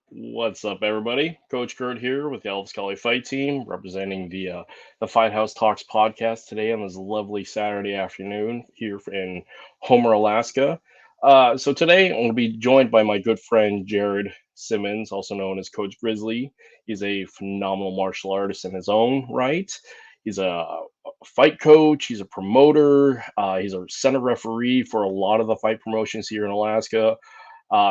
What's up, everybody? Coach Kurt here with the Elvis Cully Fight Team, representing the Fight House Talks podcast today on this lovely Saturday afternoon here in Homer, Alaska. So today I'm going to be joined by my good friend Jarid Symens, also known as Coach Grizzly. He's a phenomenal martial artist in his own right. He's a fight coach. He's a promoter. He's a center referee for a lot of the fight promotions here in Alaska.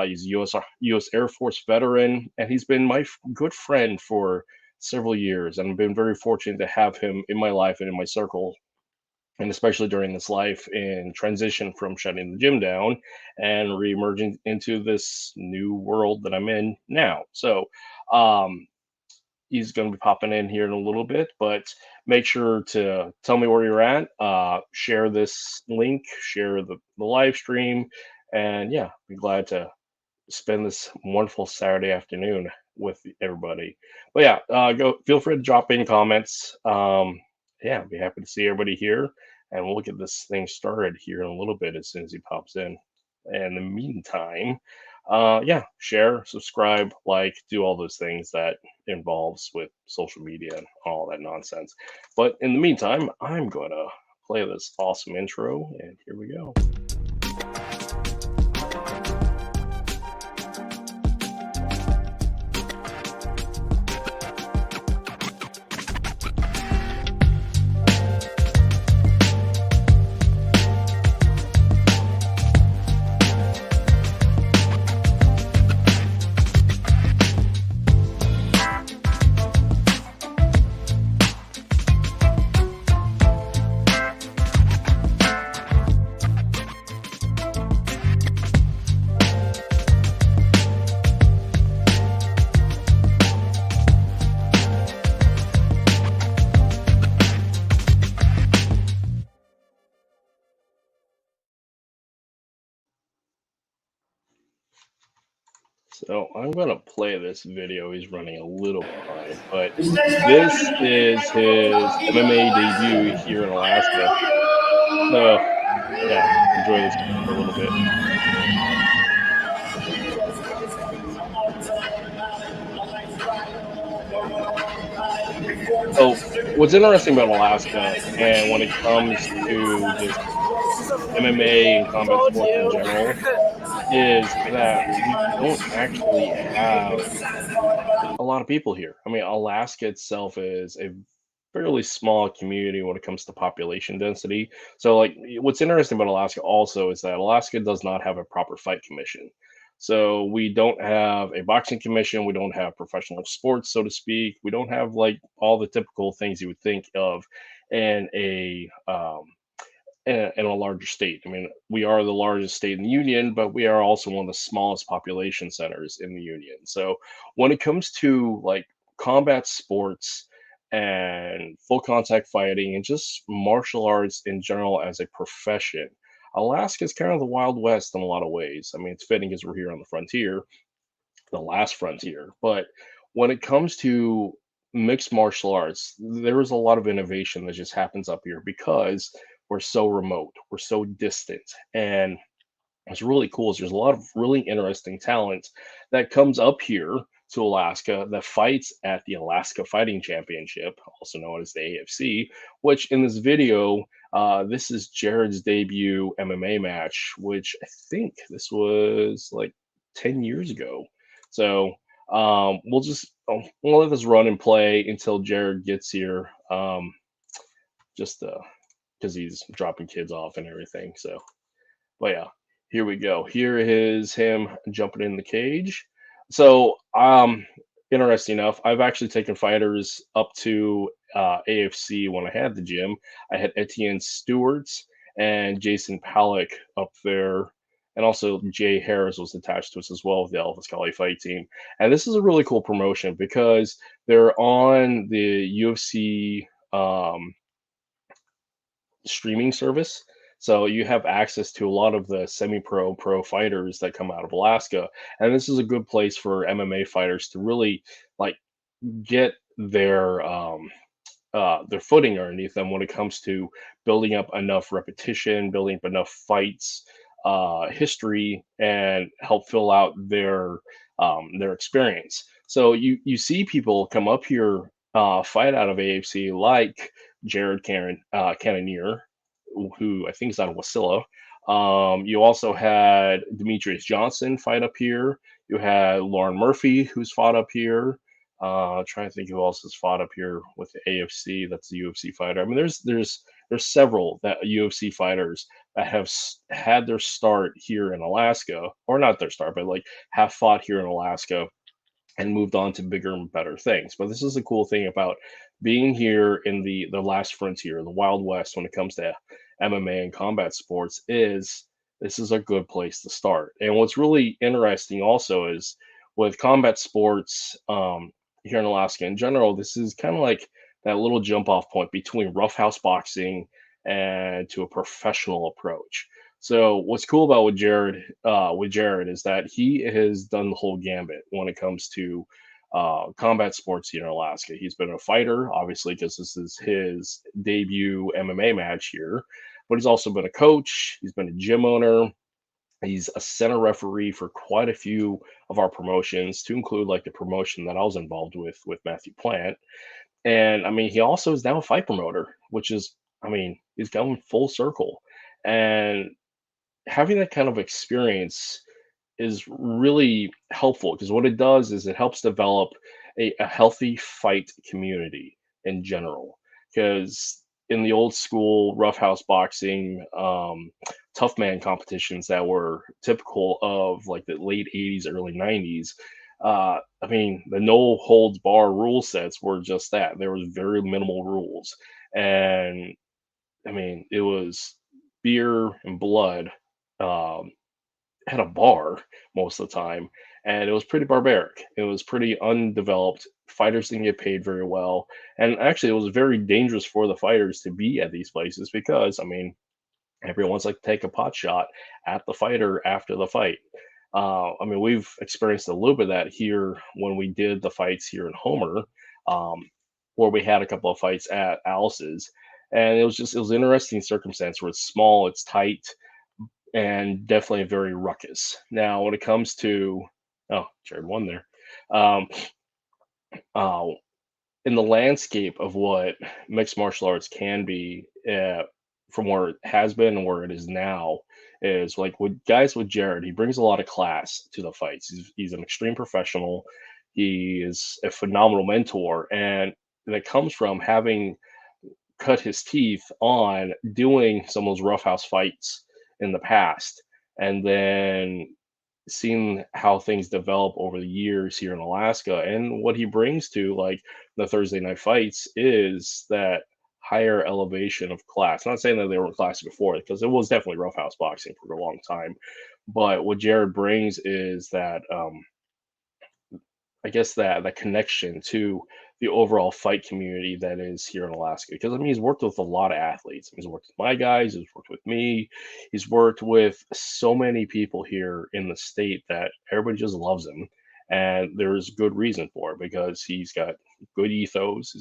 He's a U.S. Air Force veteran, and he's been my good friend for several years. And I've been very fortunate to have him in my life and in my circle, and especially during this life in transition from shutting the gym down and reemerging into this new world that I'm in now. So, um, he's going to be popping in here in a little bit, but make sure to tell me where you're at. Share this link, share the live stream, and yeah, be glad to spend this wonderful Saturday afternoon with everybody. But yeah, go feel free to drop in comments. Yeah, I'd be happy to see everybody here, and we'll get this thing started here in a little bit as soon as he pops in. And in the meantime, yeah, share, subscribe, like, do all those things that involves with social media and all that nonsense. But in the meantime, I'm gonna play this awesome intro, and here we go. So I'm gonna play this video. He's running a little behind, but this is his MMA debut here in Alaska. So yeah, enjoy this for a little bit. So what's interesting about Alaska, and when it comes to just MMA and combat Told sports in you. general, is that we don't actually have a lot of people here. I mean, Alaska itself is a fairly small community when it comes to population density. So, like, what's interesting about Alaska also is that Alaska does not have a proper fight commission. So, we don't have a boxing commission. We don't have professional sports, so to speak. We don't have like all the typical things you would think of in a larger state. I mean, we are the largest state in the union, but we are also one of the smallest population centers in the union. So when it comes to like combat sports and full contact fighting and just martial arts in general as a profession, Alaska is kind of the Wild West in a lot of ways. I mean, it's fitting because we're here on the frontier, the last frontier. But when it comes to mixed martial arts, there is a lot of innovation that just happens up here because we're so remote, we're so distant. And what's really cool is there's a lot of really interesting talent that comes up here to Alaska that fights at the Alaska Fighting Championship, also known as the AFC, which in this video, this is Jared's debut MMA match, which I think this was like 10 years ago. So we'll let this run and play until Jared gets here, just because he's dropping kids off and everything. So, but yeah, here we go. Here is him jumping in the cage. So, interesting enough, I've actually taken fighters up to AFC when I had the gym. I had Etienne Stewart's and Jason Palak up there, and also Jay Harris was attached to us as well with the Elvis Cully fight team. And this is a really cool promotion because they're on the UFC streaming service. So you have access to a lot of the semi-pro pro fighters that come out of Alaska, and this is a good place for MMA fighters to really like get their footing underneath them when it comes to building up enough repetition, building up enough fights, history and help fill out their experience. So you see people come up here, fight out of AFC like Cannonier, who I think is out of Wasilla. You also had Demetrius Johnson fight up here. You had Lauren Murphy, who's fought up here. Trying to think who else has fought up here with the AFC. That's the UFC fighter. I mean, there's several that UFC fighters that have had their start here in Alaska, or not their start, but like have fought here in Alaska and moved on to bigger and better things. But this is the cool thing about being here in the last frontier, the Wild West, when it comes to MMA and combat sports, is this is a good place to start. And what's really interesting also is with combat sports, here in Alaska in general, this is kind of like that little jump off point between roughhouse boxing and to a professional approach. So what's cool about with Jared is that he has done the whole gambit when it comes to combat sports here in Alaska. He's been a fighter, obviously, because this is his debut MMA match here, but he's also been a coach. He's been a gym owner. He's a center referee for quite a few of our promotions, to include like the promotion that I was involved with Matthew Plant. And I mean, he also is now a fight promoter, which is, I mean, he's going full circle. And having that kind of experience is really helpful because what it does is it helps develop a healthy fight community in general. Because in the old school roughhouse boxing, tough man competitions that were typical of like the late 80s, early 90s, I mean, the no holds bar rule sets were just that. There was very minimal rules. And I mean, it was beer and blood, um, at a bar most of the time, and it was pretty barbaric. It was pretty undeveloped. Fighters didn't get paid very well, and actually, it was very dangerous for the fighters to be at these places because, I mean, everyone's like to take a pot shot at the fighter after the fight. I mean, we've experienced a little bit of that here when we did the fights here in Homer, um, where we had a couple of fights at Alice's, and it was an interesting circumstance where it's small, it's tight, and definitely very ruckus. Now, when it comes to Jared won there. Um, uh, in the landscape of what mixed martial arts can be, from where it has been and where it is now, is like with guys with Jared, he brings a lot of class to the fights. He's an extreme professional. He is a phenomenal mentor, and that comes from having cut his teeth on doing some of those roughhouse fights in the past, and then seeing how things develop over the years here in Alaska. And what he brings to like the Thursday night fights is that higher elevation of class. Not saying that they weren't classy before, because it was definitely roughhouse boxing for a long time. But what Jared brings is that, I guess that connection to the overall fight community that is here in Alaska. Because I mean, he's worked with a lot of athletes. He's worked with my guys. He's worked with me. He's worked with so many people here in the state that everybody just loves him, and there's good reason for it because he's got good ethos.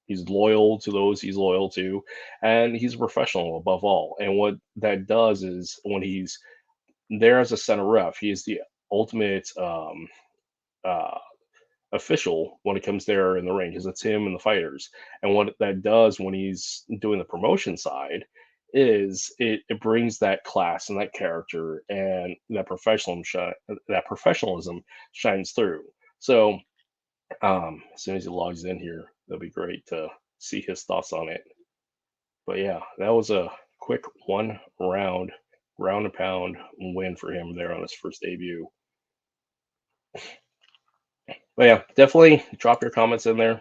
He's loyal to those he's loyal to, and he's a professional above all. And what that does is when he's there as a center ref, he is the ultimate. Uh, Official when it comes there in the ring because it's him and the fighters. And what that does when he's doing the promotion side is it brings that class and that character and that professionalism shines through. So as soon as he logs in here, that'll be great to see his thoughts on it. But yeah, that was a quick one round and pound win for him there on his first debut. But yeah, definitely drop your comments in there.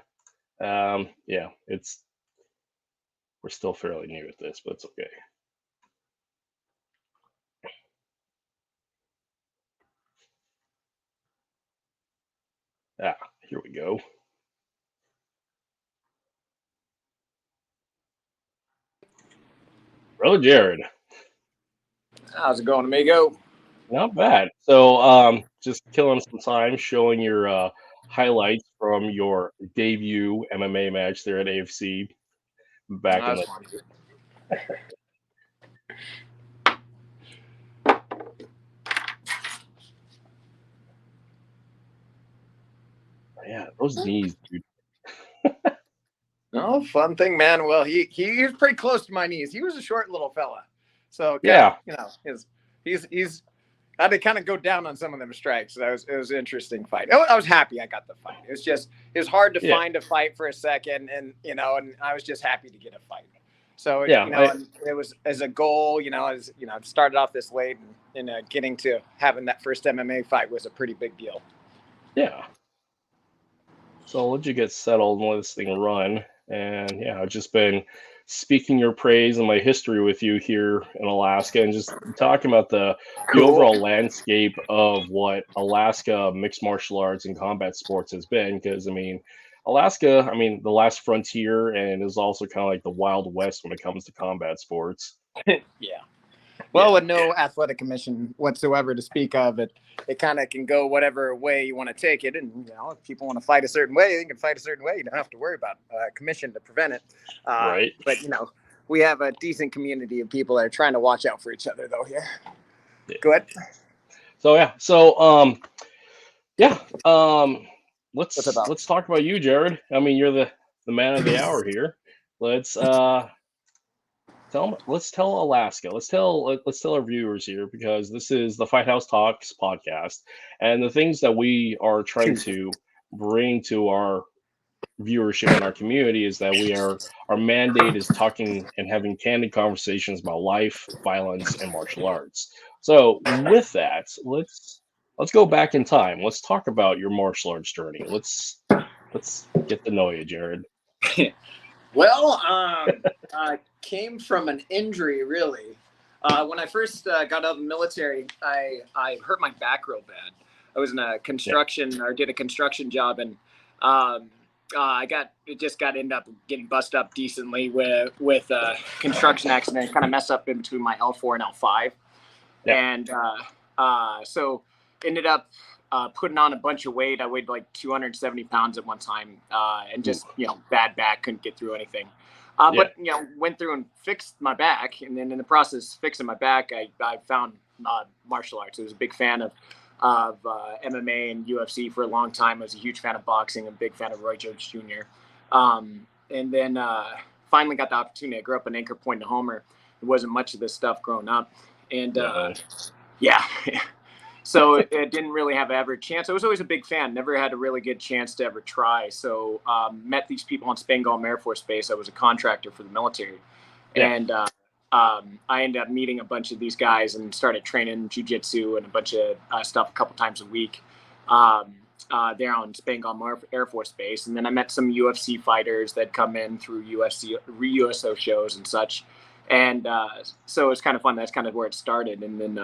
Yeah, we're still fairly new at this, but it's okay. Ah, here we go. Brother Jared, How's it going, amigo? not bad. So, just killing some time showing your highlights from your debut MMA match there at AFC back in That's the. funny. Yeah, those knees, dude. No, fun thing, man. Well, he was pretty close to my knees. He was a short little fella, so kind of Yeah, he's I had to kind of go down on some of them strikes. It was an interesting fight. I was happy I got the fight. It was hard to yeah, find a fight for a second, and and I was just happy to get a fight. So yeah. and it was as a goal. As started off this late, and getting to having that first MMA fight was a pretty big deal. Yeah. So I'll let you get settled and let this thing run. And yeah, I've just been speaking your praise and my history with you here in Alaska and just talking about the Cool. overall landscape of what Alaska mixed martial arts and combat sports has been. Because I mean, Alaska, I mean, the last frontier and is also kind of like the Wild West when it comes to combat sports. Yeah. Well, Yeah. with no athletic commission whatsoever to speak of, it kind of can go whatever way you want to take it. And if people want to fight a certain way, they can fight a certain way. You don't have to worry about commission to prevent it. Right. But we have a decent community of people that are trying to watch out for each other, though. Here, Yeah. go ahead. So yeah. So yeah. What's it about? Let's talk about you, Jared. I mean, you're the man of the hour here. Let's let's tell Alaska. Let's tell our viewers here because this is the Fight House Talks podcast, and the things that we are trying to bring to our viewership in our community is that our mandate is talking and having candid conversations about life, violence, and martial arts. So with that, let's go back in time. Let's talk about your martial arts journey. Let's get to know you, Jared. Well, I came from an injury, really. When I first got out of the military, I hurt my back real bad. I was in a construction or did a construction job, and ended up getting busted up decently with a construction accident. Kind of messed up in between my L4 and L5, Yeah. and so ended up putting on a bunch of weight. I weighed like 270 pounds at one time, and just bad back, couldn't get through anything. But went through and fixed my back, and then in the process of fixing my back, I found martial arts. I was a big fan of MMA and UFC for a long time. I was a huge fan of boxing, a big fan of Roy Jones Jr. And then finally got the opportunity. I grew up in Anchor Point, Homer. There wasn't much of this stuff growing up, and yeah. So it didn't really have ever a chance. I was always a big fan. Never had a really good chance to ever try. So met these people on Spangdahlem Air Force Base. I was a contractor for the military, and I ended up meeting a bunch of these guys and started training jiu-jitsu and a bunch of stuff a couple times a week there on Spangdahlem Air Force Base. And then I met some UFC fighters that come in through USO shows and such. And so it was kind of fun. That's kind of where it started. And then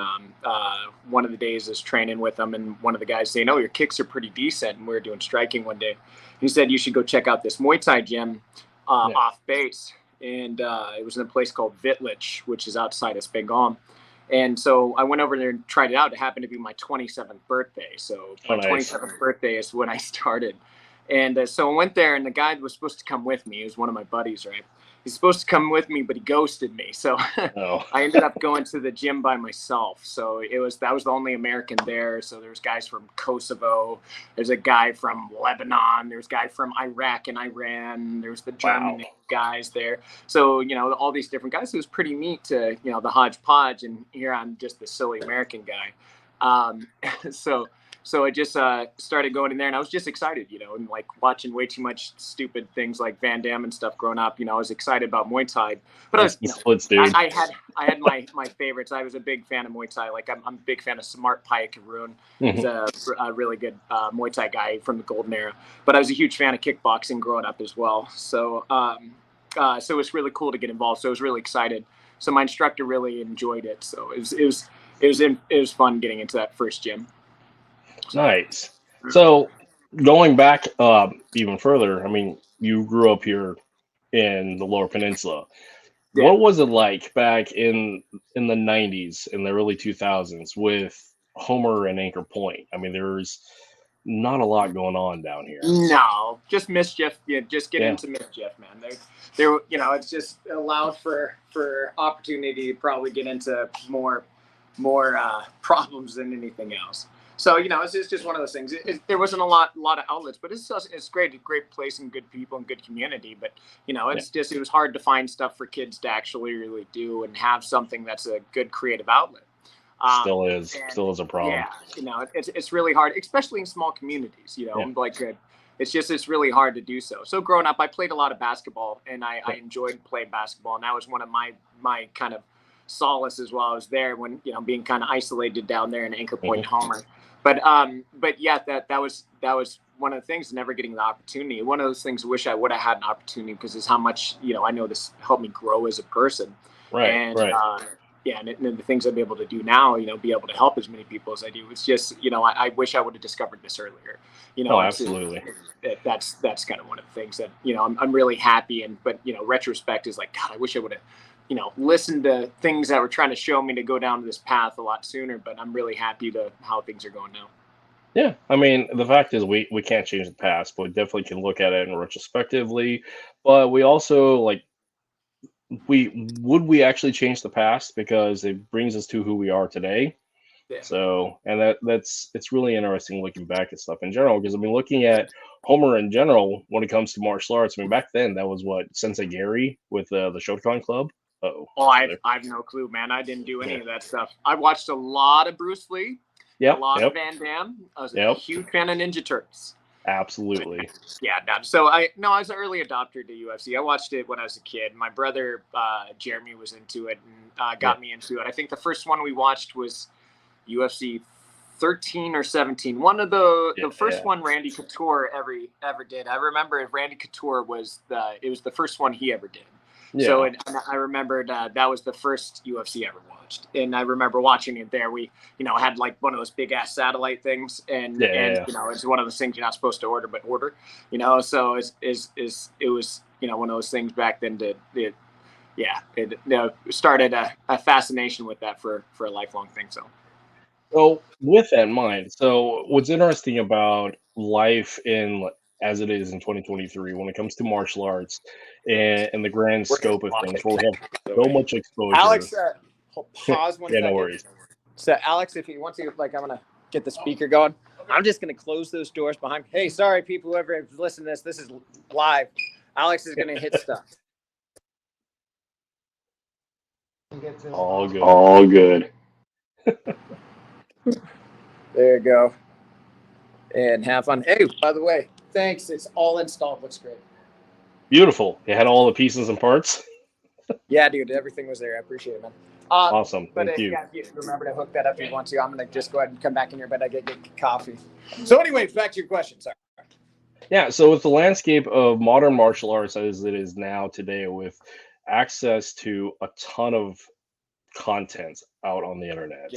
one of the days is training with them, and one of the guys saying, "Oh, your kicks are pretty decent." And we were doing striking one day. He said, "You should go check out this Muay Thai gym off base." And it was in a place called Vitlich, which is outside of Spangdahlem. And so I went over there and tried it out. It happened to be my 27th birthday. So my 27th birthday is when I started. And so I went there, and the guy was supposed to come with me. He was one of my buddies, right? He's supposed to come with me, but he ghosted me. So I ended up going to the gym by myself. So that was the only American there. So there's guys from Kosovo. There's a guy from Lebanon. There's a guy from Iraq and Iran. There's the German guys there. So, all these different guys. It was pretty neat to, the hodgepodge. And here I'm just the silly American guy. So I just started going in there, and I was just excited, and like watching way too much stupid things like Van Damme and stuff growing up. I was excited about Muay Thai, but I was, I had my favorites. I was a big fan of Muay Thai. Like I'm a big fan of Smart Pike Karun. He's a really good Muay Thai guy from the golden era. But I was a huge fan of kickboxing growing up as well. So so it was really cool to get involved. So I was really excited. So my instructor really enjoyed it. So it was fun getting into that first gym. Nice. So going back even further, I mean, you grew up here in the Lower Peninsula. Yeah. What was it like back in the 90s, in the early 2000s with Homer and Anchor Point? I mean, there's not a lot going on down here. No, just mischief. Just get into mischief, man. There, it's just allowed for opportunity to probably get into more problems than anything else. So, it's just one of those things. There wasn't a lot of outlets, but it's great, a great place and good people and good community. But, it was hard to find stuff for kids to actually really do and have something that's a good creative outlet. Still is a problem. Yeah, it's really hard, especially in small communities, it's really hard to do so. So growing up, I played a lot of basketball, and I enjoyed playing basketball. And that was one of my kind of solaces while I was there, when, being kind of isolated down there in Anchor Point, Homer. But yeah, that was one of the things, never getting the opportunity. One of those things I wish I would have had an opportunity, because it's how much, I know this helped me grow as a person. Right. And, yeah, and the things I'd be able to do now, be able to help as many people as I do. It's just, I wish I would have discovered this earlier. Absolutely. That's kind of one of the things that, I'm really happy. But, retrospect is like, God, I wish I would have, listened to things that were trying to show me to go down this path a lot sooner. But I'm really happy to how things are going now. Yeah, I mean, the fact is we can't change the past, but we definitely can look at it in retrospectively. But we also we actually change the past, because it brings us to who we are today. Yeah. So, and it's really interesting looking back at stuff in general, because I mean, looking at Homer in general when it comes to martial arts, I mean, back then that was what, Sensei Gary with the Shotokan Club. I've no clue, man. I didn't do any of that stuff. I watched a lot of Bruce Lee, a lot of Van Damme. I was a huge fan of Ninja Turtles. Absolutely. Yeah. So I was an early adopter to UFC. I watched it when I was a kid. My brother Jeremy was into it and got me into it. I think the first one we watched was UFC 13 or 17. One of the first one Randy Couture ever did. I remember if Randy Couture was the first one he ever did. Yeah. So and I remembered that was the first UFC I ever watched, and I remember watching it there. We had like one of those big ass satellite things, and it's one of those things you're not supposed to order, but order. So it was one of those things back then it started a fascination with that for a lifelong thing. So with that in mind, so what's interesting about life as it is in 2023 when it comes to martial arts and the grand scope of things, where we have so much exposure. Alex, pause one second. No worries. So Alex, if you want to, I'm gonna get the speaker going. I'm just gonna close those doors behind me. Hey, sorry people, whoever is listening to this is live. Alex is gonna hit stuff. All good. There you go. And have fun. Hey, by the way, thanks. It's all installed. Looks great. Beautiful. You had all the pieces and parts? Yeah, dude. Everything was there. I appreciate it, man. Awesome. Thank you. Yeah, remember to hook that up if you want to. I'm going to just go ahead and come back in here, but I get coffee. So anyways, back to your question. Sorry. Yeah, so with the landscape of modern martial arts as it is now today, with access to a ton of content out on the internet,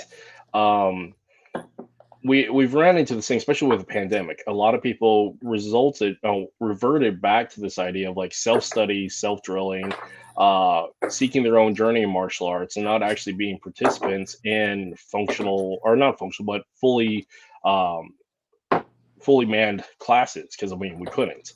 we've ran into this thing, especially with the pandemic. A lot of people reverted back to this idea of like self-study, self-drilling, seeking their own journey in martial arts, and not actually being participants in fully manned classes, because I mean we couldn't.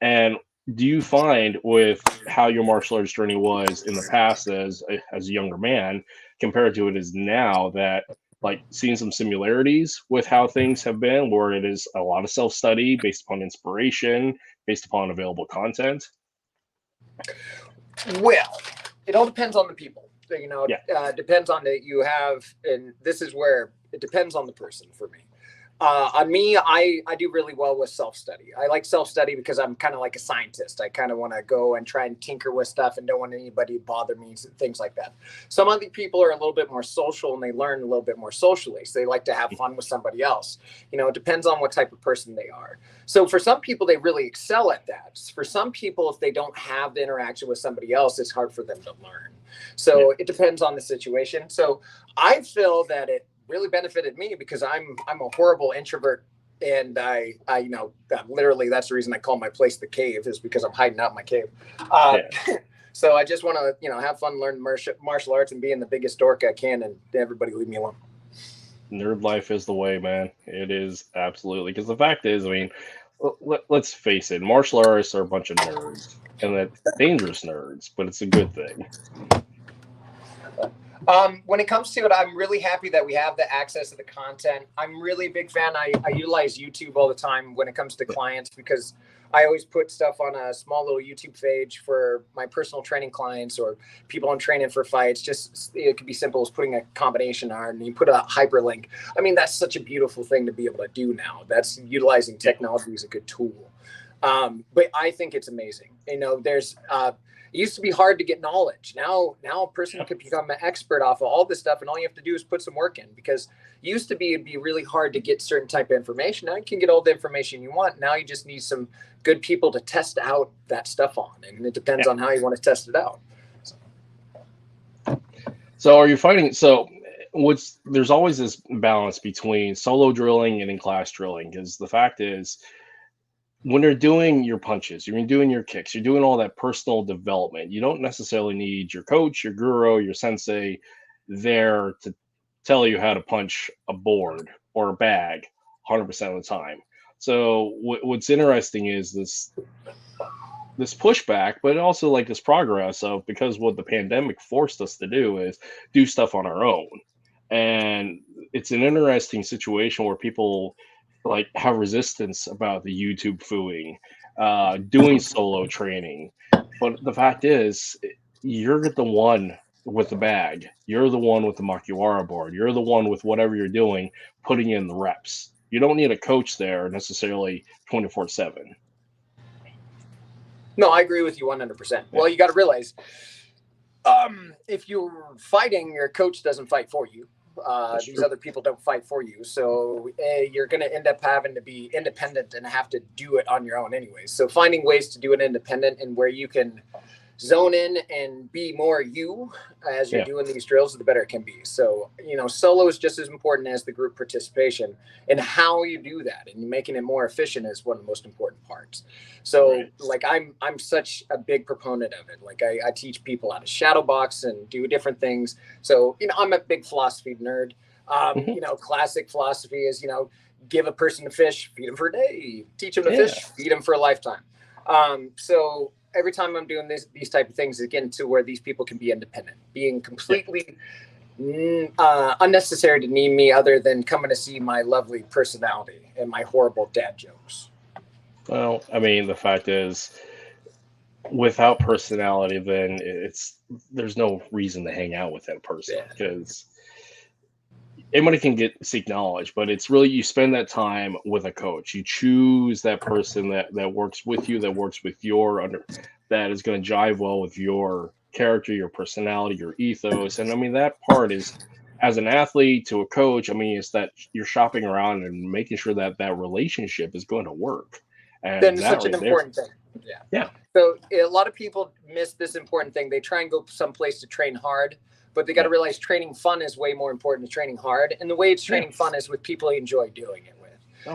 And do you find with how your martial arts journey was in the past as a younger man compared to it is now, that like seeing some similarities with how things have been, where it is a lot of self-study based upon inspiration, based upon available content? Well, it all depends on the people. Depends on that you have, and this is where it depends on the person for me. On me, I do really well with self-study. I like self-study because I'm kind of like a scientist. I kind of want to go and try and tinker with stuff and don't want anybody to bother me, things like that. Some other people are a little bit more social and they learn a little bit more socially. So they like to have fun with somebody else. It depends on what type of person they are. So for some people, they really excel at that. For some people, if they don't have the interaction with somebody else, it's hard for them to learn. So it depends on the situation. So I feel that it really benefited me because I'm a horrible introvert, and I literally that's the reason I call my place the cave, is because I'm hiding out in my cave. So I just want to have fun, learn martial arts, and be in the biggest dork I can, and everybody leave me alone. Nerd life is the way, man. It is, absolutely. Because the fact is, I mean, let's face it, martial artists are a bunch of nerds, and that dangerous nerds, but it's a good thing. When it comes to it, I'm really happy that we have the access to the content. I'm really a big fan. I utilize YouTube all the time when it comes to clients, because I always put stuff on a small little YouTube page for my personal training clients or people I'm training for fights. Just, it could be simple as putting a combination on and you put a hyperlink. I mean, that's such a beautiful thing to be able to do now. That's utilizing technology as a good tool. But I think it's amazing. You know, there's, it used to be hard to get knowledge. Now a person could become an expert off of all this stuff, and all you have to do is put some work in. Because it used to be, it'd be really hard to get certain type of information. Now you can get all the information you want. Now you just need some good people to test out that stuff on, and it depends on how you want to test it out. So are you fighting? So there's always this balance between solo drilling and in class drilling, because the fact is, when you're doing your punches, you're doing your kicks, you're doing all that personal development, you don't necessarily need your coach, your guru, your sensei there to tell you how to punch a board or a bag 100% of the time. So what's interesting is this pushback, but also like this progress of, because what the pandemic forced us to do is do stuff on our own. And it's an interesting situation where people like have resistance about the YouTube fooing, doing solo training. But the fact is, you're the one with the bag. You're the one with the Makiwara board. You're the one with whatever you're doing, putting in the reps. You don't need a coach there necessarily 24/7. No, I agree with you 100%. Well, you got to realize, if you're fighting, your coach doesn't fight for you. These other people don't fight for you. So you're going to end up having to be independent and have to do it on your own anyway. So finding ways to do it independent and where you can zone in and be more you as you're doing these drills, the better it can be. So, you know, solo is just as important as the group participation, and how you do that and making it more efficient is one of the most important parts. So like I'm such a big proponent of it. Like I teach people how to shadow box and do different things. So, you know, I'm a big philosophy nerd. You know, classic philosophy is, you know, give a person a fish, feed them for a day, teach them to fish, feed them for a lifetime. So every time I'm doing these type of things, again, to where these people can be independent, being completely unnecessary to need me, other than coming to see my lovely personality and my horrible dad jokes. Well, I mean, the fact is, without personality, then there's no reason to hang out with that person, because anybody can seek knowledge, but it's really, you spend that time with a coach. You choose that person that works with you, that works with that is going to jive well with your character, your personality, your ethos. And I mean, that part is, as an athlete to a coach, I mean, it's that you're shopping around and making sure that that relationship is going to work. And then it's such an important thing. Yeah. So a lot of people miss this important thing. They try and go someplace to train hard, but they got to realize training fun is way more important than training hard. And the way it's training fun is with people you enjoy doing it with.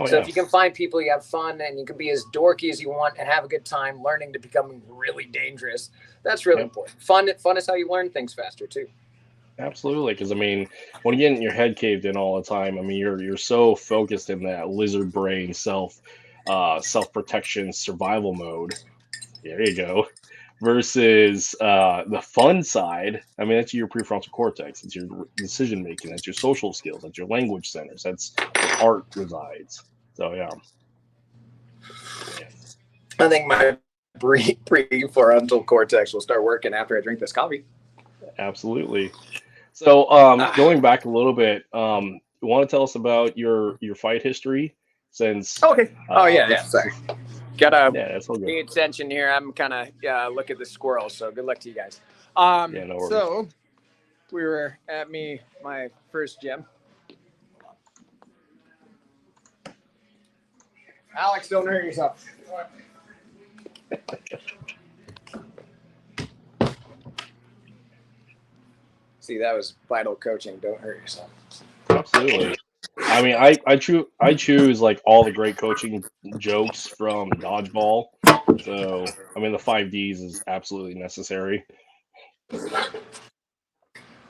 So if you can find people you have fun, and you can be as dorky as you want and have a good time learning to become really dangerous, that's really important. Fun is how you learn things faster too. Absolutely, because I mean, when you get your head caved in all the time, I mean, you're so focused in that lizard brain self protection survival mode. There you go. Versus the fun side. I mean, that's your prefrontal cortex. It's your decision making. That's your social skills. That's your language centers. That's where art resides. So yeah. I think my prefrontal cortex will start working after I drink this coffee. Absolutely. So going back a little bit, you want to tell us about your fight history? Since sorry. Gotta pay good. attention here. I'm kind of look at the squirrels. So good luck to you guys. No worries. So we were at my first gym. Alex, don't hurt yourself. See, that was vital coaching. Don't hurt yourself. Absolutely. I mean, I choose like all the great coaching jokes from dodgeball. So I mean, the 5Ds is absolutely necessary.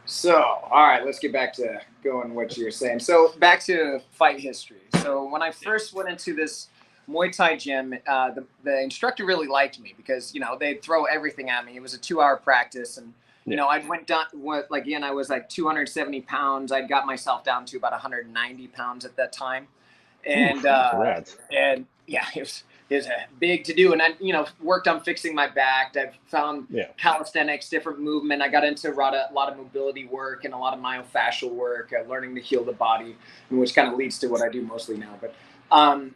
So, all right, let's get back to going what you were saying. So back to fight history. So when I first went into this Muay Thai gym, the instructor really liked me because, you know, they'd throw everything at me. It was a 2-hour practice, and, You know, I went down, like, again, I was like 270 pounds. I got myself down to about 190 pounds at that time. And, and yeah, it was a big to do. And I, you know, worked on fixing my back. I found calisthenics, different movement. I got into a lot of mobility work and a lot of myofascial work, learning to heal the body, which kind of leads to what I do mostly now. But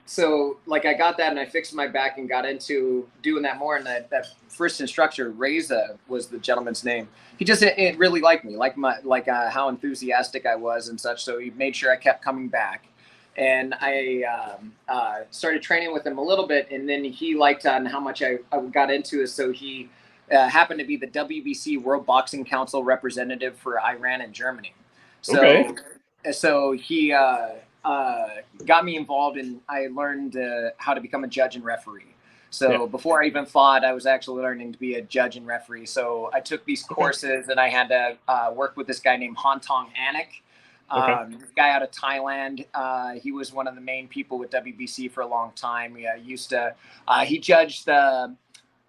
so like I got that and I fixed my back and got into doing that more. And that first instructor, Reza was the gentleman's name. He just it really liked me, like how enthusiastic I was and such. So he made sure I kept coming back. And I started training with him a little bit, and then he liked on how much I got into it. So he happened to be the WBC World Boxing Council representative for Iran and Germany. So, so he got me involved, and I learned how to become a judge and referee. So before I even fought, I was actually learning to be a judge and referee. So I took these courses, and I had to work with this guy named Hantong Anik. This guy out of Thailand. He was one of the main people with WBC for a long time. He judged the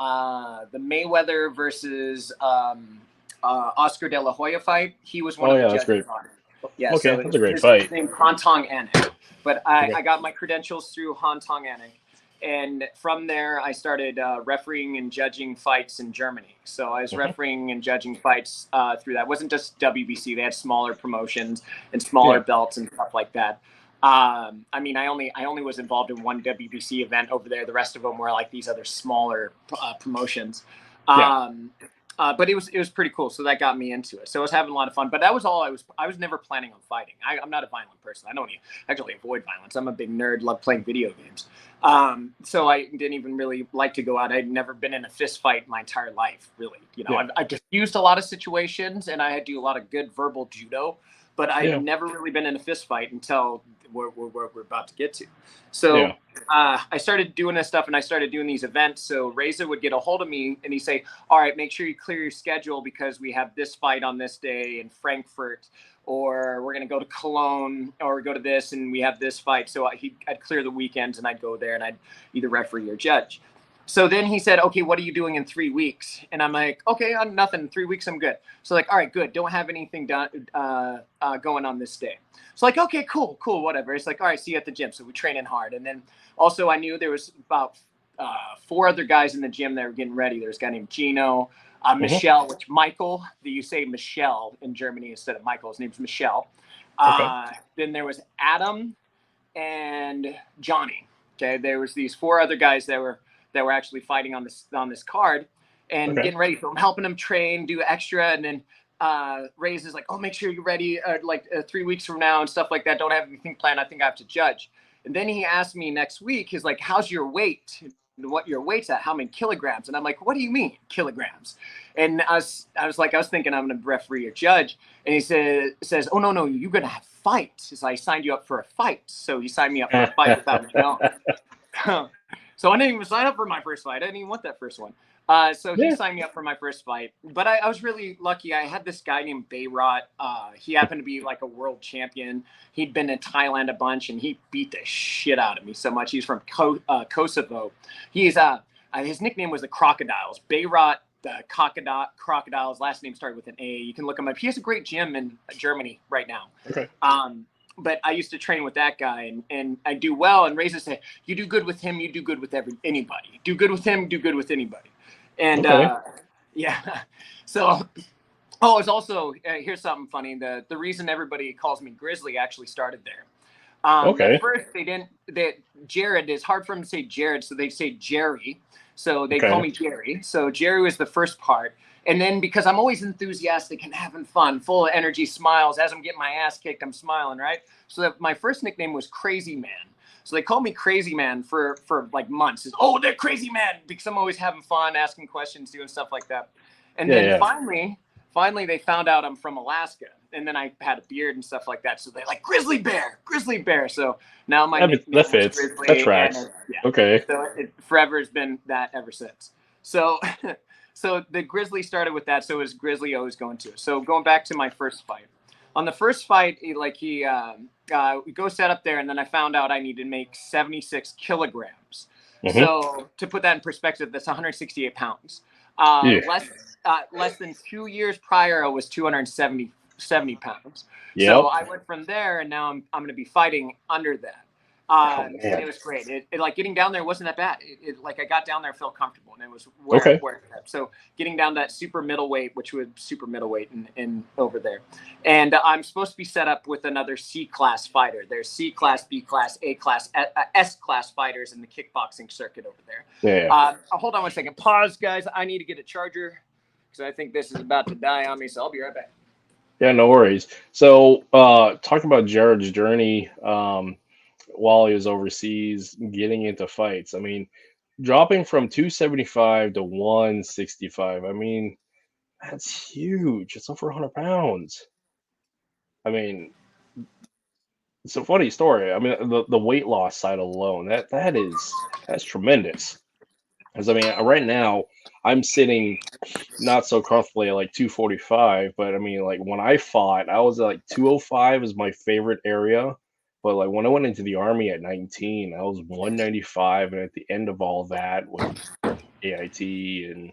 Mayweather versus Oscar De La Hoya fight. He was one of the judges. Great. On it. Yeah, okay, so that's a great fight. His name Hantong Anik. But I got my credentials through Hantong Anik. And from there, I started refereeing and judging fights in Germany. So I was refereeing and judging fights through that. It wasn't just WBC. They had smaller promotions and smaller belts and stuff like that. I mean, I only was involved in one WBC event over there. The rest of them were like these other smaller promotions. But it was pretty cool. So that got me into it. So I was having a lot of fun. But that was all I was never planning on fighting. I'm not a violent person. I don't actually avoid violence. I'm a big nerd, love playing video games. So I didn't even really like to go out. I'd never been in a fist fight my entire life, really. You know, I've diffused a lot of situations, and I had to do a lot of good verbal judo, but I've never really been in a fist fight until where we're about to get to. So I started doing this stuff, and I started doing these events. So Reza would get a hold of me, and he'd say, all right, make sure you clear your schedule because we have this fight on this day in Frankfurt, or we're going to go to Cologne, or go to this, and we have this fight. So I'd clear the weekends, and I'd go there, and I'd either referee or judge. So then he said, okay, what are you doing in 3 weeks? And I'm like, okay, I'm nothing. In 3 weeks, I'm good. So like, all right, good. Don't have anything done going on this day. So like, okay, cool, whatever. It's like, all right, see you at the gym. So we training hard. And then also I knew there was about 4 other guys in the gym that were getting ready. There's a guy named Gino, Michelle, which Michael, you say Michelle in Germany instead of Michael. His name's Michelle. Then there was Adam and Johnny. Okay, there was these 4 other guys that were actually fighting on this card and getting ready. So I'm helping them train, do extra, and then Ray's is like, oh, make sure you're ready 3 weeks from now and stuff like that. Don't have anything planned. I think I have to judge. And then he asked me next week, he's like, how's your weight? What your weight's at? How many kilograms? And I'm like, what do you mean kilograms? And I was thinking I'm going to referee or judge. And he says, oh, no, you're going to have fight. So I signed you up for a fight. So he signed me up for a fight without me knowing. So I didn't even sign up for my first fight. I didn't even want that first one. So he signed me up for my first fight. But I was really lucky. I had this guy named Bayrat. He happened to be like a world champion. He'd been in Thailand a bunch, and he beat the shit out of me so much. He's from Kosovo. He's his nickname was the Crocodiles. Bayrat, the Crocodiles. Last name started with an A. You can look him up. He has a great gym in Germany right now. Okay. But I used to train with that guy, and I do well. And Reza said, you do good with him, you do good with anybody. Do good with him, do good with anybody. And so, it's also, here's something funny. The reason everybody calls me Grizzly actually started there. At first, Jarid, it's hard for them to say Jared, so they say Jerry. So they call me Jerry. So Jerry was the first part. And then because I'm always enthusiastic and having fun, full of energy, smiles, as I'm getting my ass kicked, I'm smiling, right? So my first nickname was Crazy Man. So they called me Crazy Man for like months. Oh, they're Crazy Man, because I'm always having fun, asking questions, doing stuff like that. And then finally they found out I'm from Alaska. And then I had a beard and stuff like that. So they're like, Grizzly Bear. So now my nickname is Grizzly. That tracks. So it forever has been that ever since. So so the Grizzly started with that. So it was Grizzly always going to. So going back to my first fight. On the first fight, we go set up there, and then I found out I needed to make 76 kilograms. So to put that in perspective, that's 168 pounds. Yeah. Less than 2 years prior, I was 270 pounds. So Yep. I went from there, and now I'm going to be fighting under that. Oh And man. it was great. Like getting down there wasn't that bad. Like I got down there, felt comfortable, and it was Okay. where it kept. So getting down that super middleweight, which was super middleweight in over there, and I'm supposed to be set up with another C class fighter. There's C class, B class, A class, S class fighters in the kickboxing circuit over there. Yeah. Hold on one second. Pause, guys. I need to get a charger because I think this is about to die on me. So I'll be right back. Yeah. No worries. So, talking about Jared's journey, while he was overseas, getting into fights. I mean, dropping from 275 to 165. I mean, that's huge. It's over 100 pounds. I mean, it's a funny story. I mean, the weight loss side alone, that's tremendous. Because I mean, right now I'm sitting not so comfortably at like 245, but I mean, like when I fought, I was at like 205 is my favorite area. But like when I went into the army at 19, I was 195, and at the end of all that with AIT and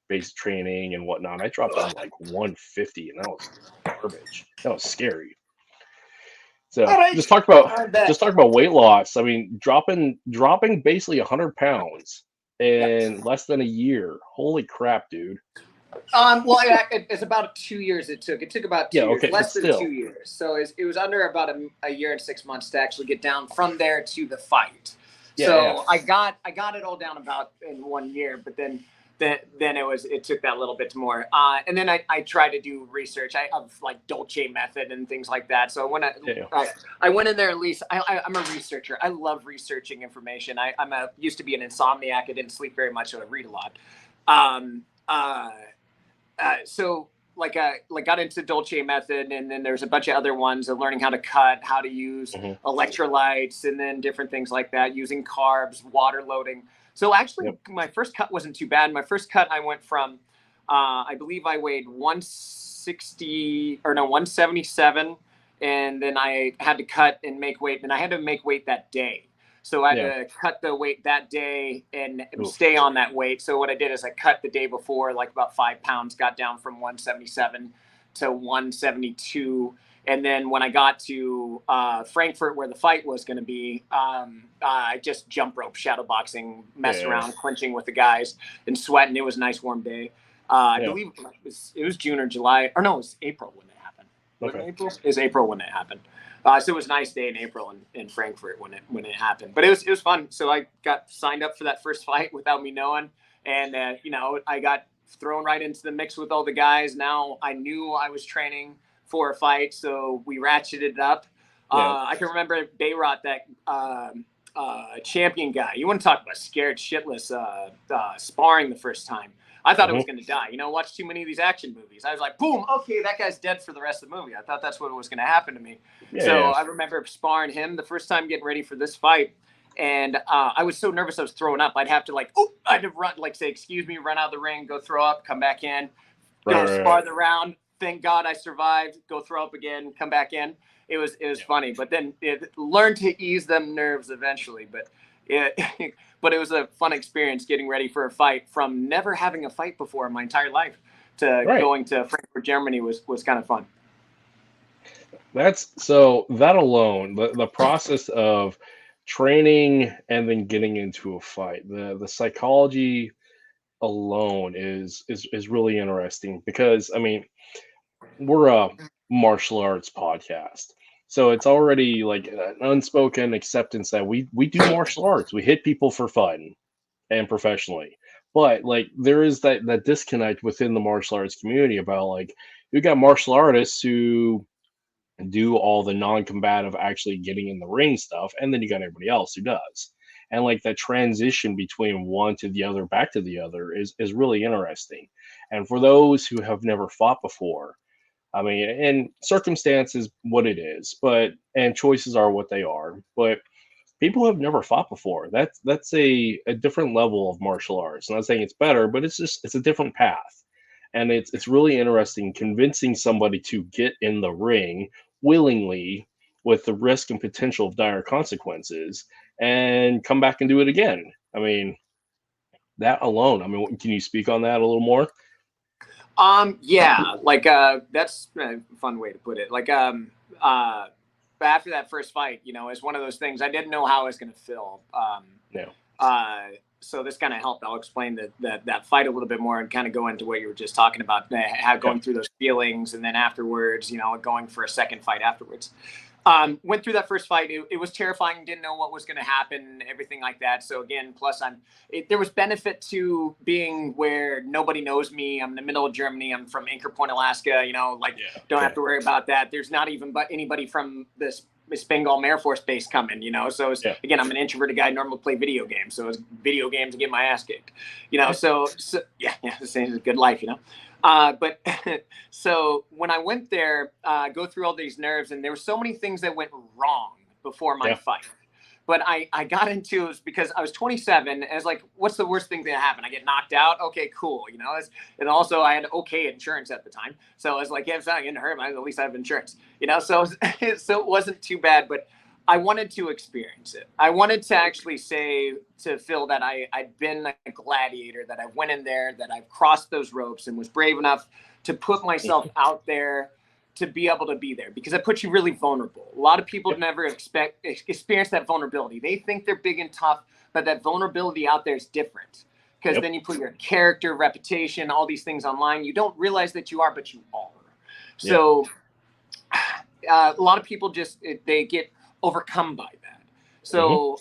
basic training and whatnot, I dropped down to like 150, and that was garbage. That was scary. All So right, I'm back. just talk about weight loss. I mean, dropping basically 100 pounds Yeah. in less than a year. Holy crap, dude. Well, it's about 2 years it took. It took about Yeah, 2 years, okay, but less than still. 2 years. So it was under about a year and 6 months to actually get down from there to the fight. Yeah, yeah. So I got it all down about in 1 year, but then it took that little bit more. And then I tried to do research. Of like Dolce method and things like that. So when Yeah. I went in there, at least I'm a researcher. I love researching information. Used to be an insomniac. I didn't sleep very much, so I read a lot. So got into Dolce method, and then there's a bunch of other ones of learning how to cut, how to use Hmm. electrolytes, and then different things like that, using carbs, water loading. So actually, Yep. my first cut wasn't too bad. My first cut, I went from, I believe I weighed 177, and then I had to cut and make weight, and I had to make weight that day. So I had Yeah. to cut the weight that day and Oof. stay on that weight. So what I did is I cut the day before, like about 5 pounds, got down from 177 to 172. And then when I got to Frankfurt, where the fight was going to be, I just jump rope, shadow boxing, messed Yeah. around, clinching with the guys and sweating. It was a nice warm day. I Yeah. believe it was June or July, or no, it was April when it happened. Was it Okay. April? It was April when it happened. So it was a nice day in April in Frankfurt when it happened. But it was fun. So I got signed up for that first fight without me knowing, and I got thrown right into the mix with all the guys. Now I knew I was training for a fight, so we ratcheted it up. Yeah. I can remember Bayrot, that champion guy. You want to talk about scared shitless sparring the first time. I thought I was going to die. Watch too many of these action movies. I was like, boom, okay, that guy's dead for the rest of the movie. I thought that's what was going to happen to me. Yeah. So Yeah. I remember sparring him the first time getting ready for this fight. And I was so nervous I was throwing up. I'd have to I'd run, say, excuse me, run out of the ring, go throw up, come back in, go spar the round. Thank God I survived, go throw up again, come back in. It was funny, but then it learned to ease them nerves eventually. But but it was a fun experience getting ready for a fight from never having a fight before in my entire life to going to Frankfurt, Germany was kind of fun. That alone, the process of training and then getting into a fight, the psychology alone is really interesting because I mean, we're a martial arts podcast. So it's already like an unspoken acceptance that we do martial arts. We hit people for fun and professionally. But like there is that disconnect within the martial arts community about like you got martial artists who do all the non-combative actually getting in the ring stuff, and then you got everybody else who does. And like that transition between one to the other back to the other is really interesting. And for those who have never fought before, I mean, and circumstances what it is, but and choices are what they are. But people who have never fought before, that's a different level of martial arts. I'm not saying it's better, but it's a different path. And it's really interesting convincing somebody to get in the ring willingly with the risk and potential of dire consequences and come back and do it again. I mean, that alone. I mean, can you speak on that a little more? Yeah, like, that's a fun way to put it. Like, after that first fight, you know, it's one of those things I didn't know how I was going to feel. Yeah. So this kind of helped. I'll explain that fight a little bit more and kind of go into what you were just talking about, how going through those feelings, and then afterwards, you know, going for a second fight afterwards. Went through that first fight. It was terrifying. Didn't know what was going to happen, everything like that. So again, plus there was benefit to being where nobody knows me. I'm in the middle of Germany. I'm from Anchor Point, Alaska. You know, like don't have to worry about that. There's not even anybody from this Bengal Air Force Base coming, you know. So again, I'm an introverted guy, normally play video games. So it's video games and get my ass kicked, you know. So yeah, this is a good life, you know. But so when I went there, go through all these nerves, and there were so many things that went wrong before my fight. But I got into it because I was 27, and it's like, what's the worst thing that happened? I get knocked out. Okay, cool. You know, and also I had okay insurance at the time. So I was like, yeah, if it's not going to hurt, at least I have insurance, you know? So it wasn't too bad, but I wanted to experience it. I wanted to actually say to Phil that I'd been a gladiator, that I went in there, that I've crossed those ropes and was brave enough to put myself out there to be able to be there, because it puts you really vulnerable. A lot of people never experience that vulnerability. They think they're big and tough, but that vulnerability out there is different, because then you put your character, reputation, all these things online. You don't realize that you are, but you are. So a lot of people they get overcome by that. So,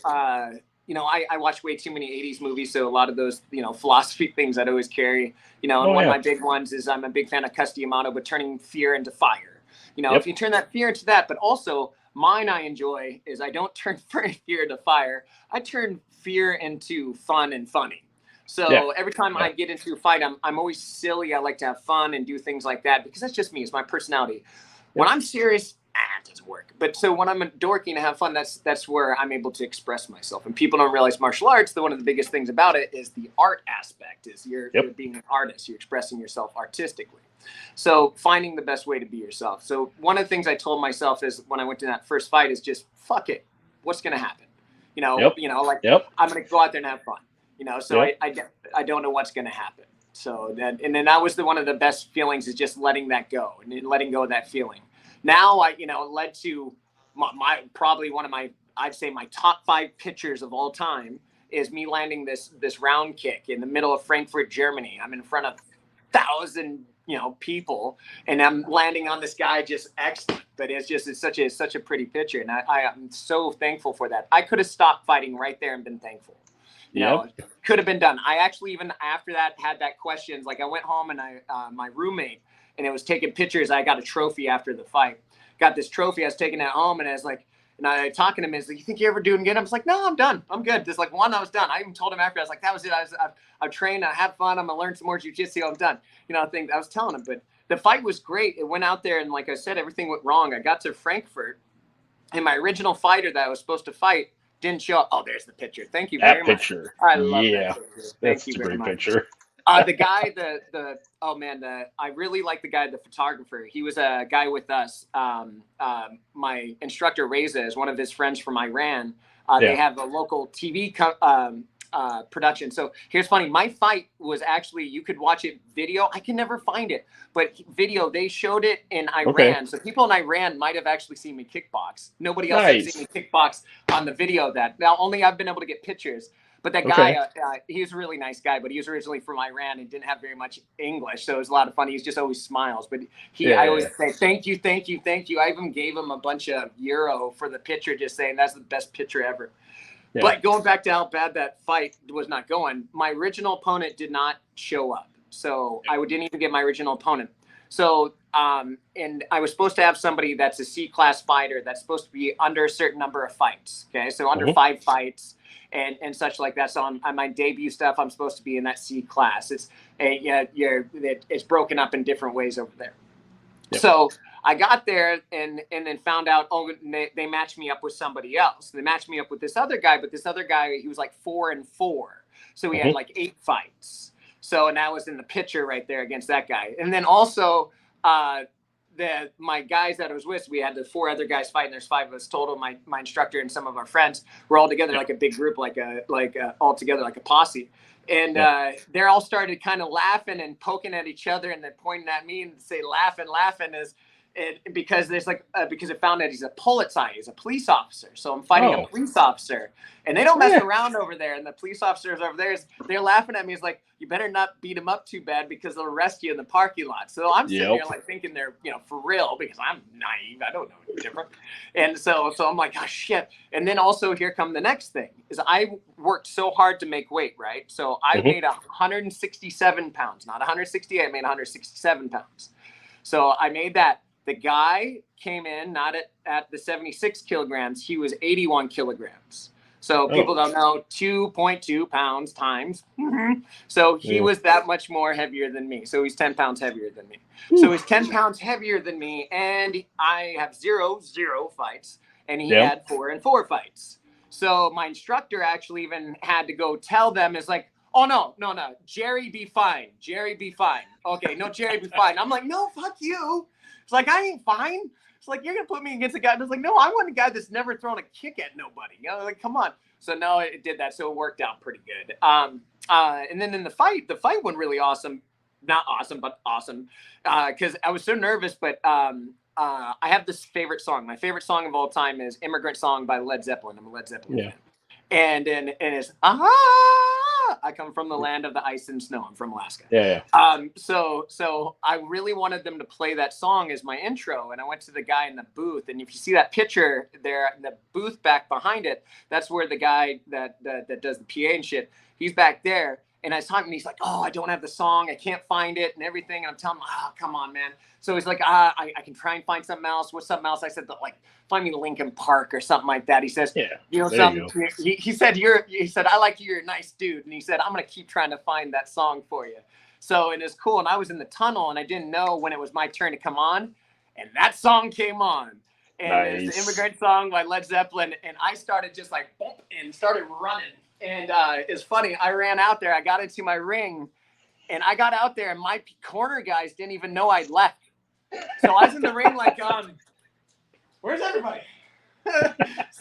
you know, I watch way too many 80s movies. So a lot of those, you know, philosophy things I'd always carry, you know, and one of my big ones is I'm a big fan of Customato, but turning fear into fire. You know, if you turn that fear into that, but also mine I enjoy is I don't turn fear into fire. I turn fear into fun and funny. So every time I get into a fight, I'm always silly. I like to have fun and do things like that, because that's just me. It's my personality. When I'm serious, it doesn't work. But so when I'm dorking and have fun, that's where I'm able to express myself. And people don't realize martial arts, one of the biggest things about it is the art aspect, is you're being an artist. You're expressing yourself artistically. So finding the best way to be yourself. So one of the things I told myself is when I went to that first fight is just, fuck it. What's going to happen? You know, I'm going to go out there and have fun. You know, so I don't know what's going to happen. So and then that was one of the best feelings, is just letting that go and letting go of that feeling. Now led to my probably one of my, I'd say my top 5 pictures of all time is me landing this round kick in the middle of Frankfurt, Germany. I'm in front of 1,000 people, and I'm landing on this guy, just excellent. But it's such a pretty picture, and I am so thankful for that. I could have stopped fighting right there and been thankful. You know, could have been done. I actually, even after that, had that questions. Like I went home and my roommate, and it was taking pictures. I got a trophy after the fight. Got this trophy. I was taking it home, and I was like, and I talking to him. He's like, "You think you ever do it again?" I was like, "No, I'm done. I'm good." Just like one, I was done. I even told him after. I was like, "That was it. I've trained. I had fun. I'm gonna learn some more jiu-jitsu. I'm done." I was telling him, but the fight was great. It went out there, and like I said, everything went wrong. I got to Frankfurt, and my original fighter that I was supposed to fight didn't show up. Oh, there's the picture. Thank you very much. That picture. I love that picture. That's a great picture. The guy, I really like the guy, the photographer. He was a guy with us. My instructor, Reza, is one of his friends from Iran. They have a local TV production. So here's funny. My fight was actually, you could watch it video. I can never find it, but video, they showed it in Iran. Okay. So people in Iran might have actually seen me kickbox. Nobody else has seen me kickbox on the video that. Now, only I've been able to get pictures. But that guy, he was a really nice guy, but he was originally from Iran and didn't have very much English. So it was a lot of fun. He just always smiles. But I always say, thank you, thank you, thank you. I even gave him a bunch of euro for the picture, just saying that's the best picture ever. Yeah. But going back to how bad that fight was not going, my original opponent did not show up. So I didn't even get my original opponent. So, and I was supposed to have somebody that's a C-class fighter that's supposed to be under a certain number of fights. Okay, so under 5 fights. And such like that. So on my debut stuff, I'm supposed to be in that C class. It's broken up in different ways over there. Yep. So I got there and then found out, they matched me up with somebody else. They matched me up with this other guy, but this other guy, he was like 4-4. So he had like 8 fights. So, and I was in the picture right there against that guy. And then also my guys that I was with, we had the 4 other guys fighting. There's 5 of us total. My instructor and some of our friends were all together like a big group, like all together like a posse. And they're all started kind of laughing and poking at each other and then pointing at me and say laughing is because there's because it found that he's a Polizei, he's a police officer. So I'm fighting a police officer, and they don't mess around over there. And the police officers over there, they're laughing at me. It's like, you better not beat him up too bad because they'll arrest you in the parking lot. So I'm sitting here like thinking they're, for real, because I'm naive. I don't know any different. And so I'm like, oh shit. And then also here come the next thing is I worked so hard to make weight, right? So I made 167 pounds, not 168. I made 167 pounds. So I made that. The guy came in not at the 76 kilograms. He was 81 kilograms. So people don't know 2.2 pounds times. So he was that much more heavier than me. So he's 10 pounds heavier than me. So he's 10 pounds heavier than me. And I have zero fights. And he had 4 and 4 fights. So my instructor actually even had to go tell them, is like, oh, no. Jerry be fine. Okay, no, Jerry be fine. I'm like, no, fuck you. It's like, I ain't fine. It's like, you're going to put me against a guy that's like, no, I want a guy that's never thrown a kick at nobody. Like, come on. So no, it did that. So it worked out pretty good. And then in the fight went really awesome. Not awesome, but awesome. Because I was so nervous, but I have this favorite song. My favorite song of all time is Immigrant Song by Led Zeppelin. I'm a Led Zeppelin fan. And it's I come from the land of the ice and snow. I'm from Alaska. So I really wanted them to play that song as my intro, and I went to the guy in the booth. And if you see that picture there, the booth back behind it, that's where the guy that does the PA and shit, he's back there. And I was talking, and he's like, oh, I don't have the song. I can't find it and everything. And I'm telling him, oh, come on, man. So he's like, I can try and find something else. What's something else? I said, like, find me Lincoln Park or something like that. He says, something. He said, I like you. You're a nice dude. And he said, I'm going to keep trying to find that song for you. So, and it's cool. And I was in the tunnel, and I didn't know when it was my turn to come on. And that song came on. And it's the Immigrant Song by Led Zeppelin. And I started just like, boom, and started running. And it's funny. I ran out there. I got into my ring, and I got out there, and my corner guys didn't even know I'd left. So I was in the ring like, where's everybody?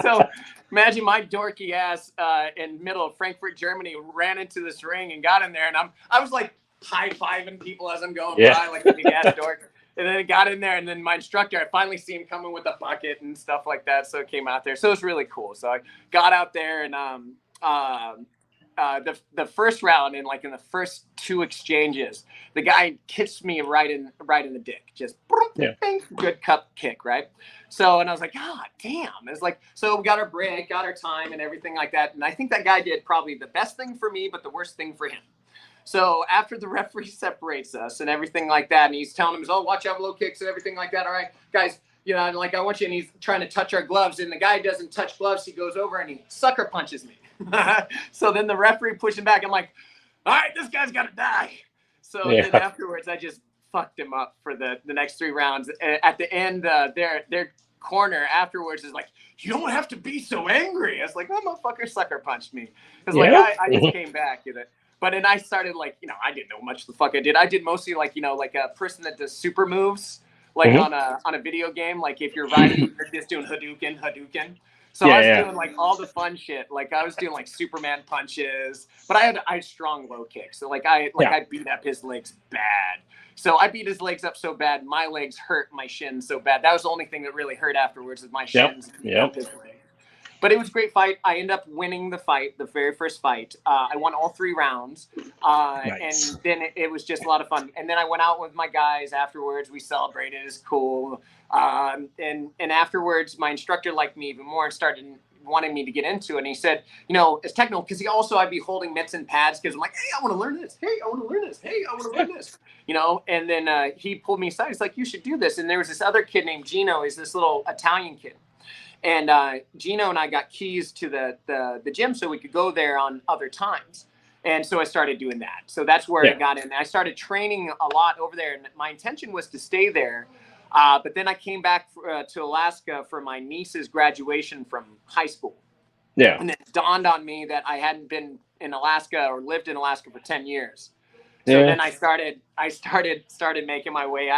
So imagine my dorky ass in middle of Frankfurt, Germany, ran into this ring and got in there, and I was like high-fiving people as I'm going by like a big ass dork. And then I got in there, and then my instructor, I finally see him coming with a bucket and stuff like that. So it came out there. So it was really cool. So I got out there, and the first round, and like in the first 2 exchanges, the guy kissed me right in the dick, just bing, good cup kick, right? So, and I was like, God damn. It's like, so we got our break, got our time and everything like that. And I think that guy did probably the best thing for me, but the worst thing for him. So after the referee separates us and everything like that, and he's telling him, oh, watch out, low kicks and everything like that. All right, guys, like I want you, and he's trying to touch our gloves, and the guy doesn't touch gloves. He goes over and he sucker punches me. So then the referee pushed him back. I'm like, all right, this guy's got to die. So then afterwards, I just fucked him up for the next 3 rounds. At the end, their corner afterwards is like, you don't have to be so angry. I was like, that motherfucker sucker punched me. Because like I just came back, But then I started like, I didn't know much the fuck I did. I did mostly like, like a person that does super moves, like on a video game. Like if you're riding, you're just doing Hadouken. So I was doing like all the fun shit. Like I was doing like Superman punches, but I had strong low kicks. So like I beat up his legs bad. So I beat his legs up so bad, my legs hurt my shins so bad. That was the only thing that really hurt afterwards is my shins. Up his leg. But it was a great fight. I ended up winning the fight, the very first fight. I won all 3 rounds. Nice. And then it was just a lot of fun. And then I went out with my guys afterwards. We celebrated. It was cool. And afterwards, my instructor liked me even more and started wanting me to get into it. And he said, it's technical, because I'd be holding mitts and pads because I'm like, hey, I want to learn this. Hey, I want to learn this. Hey, I want to learn this. And then he pulled me aside. He's like, you should do this. And there was this other kid named Gino. He's this little Italian kid. And Gino and I got keys to the gym so we could go there on other times. And so I started doing that. So that's where it got in. I started training a lot over there. And my intention was to stay there. But then I came back to Alaska for my niece's graduation from high school. Yeah. And it dawned on me that I hadn't been in Alaska or lived in Alaska for 10 years. So then I started making my way.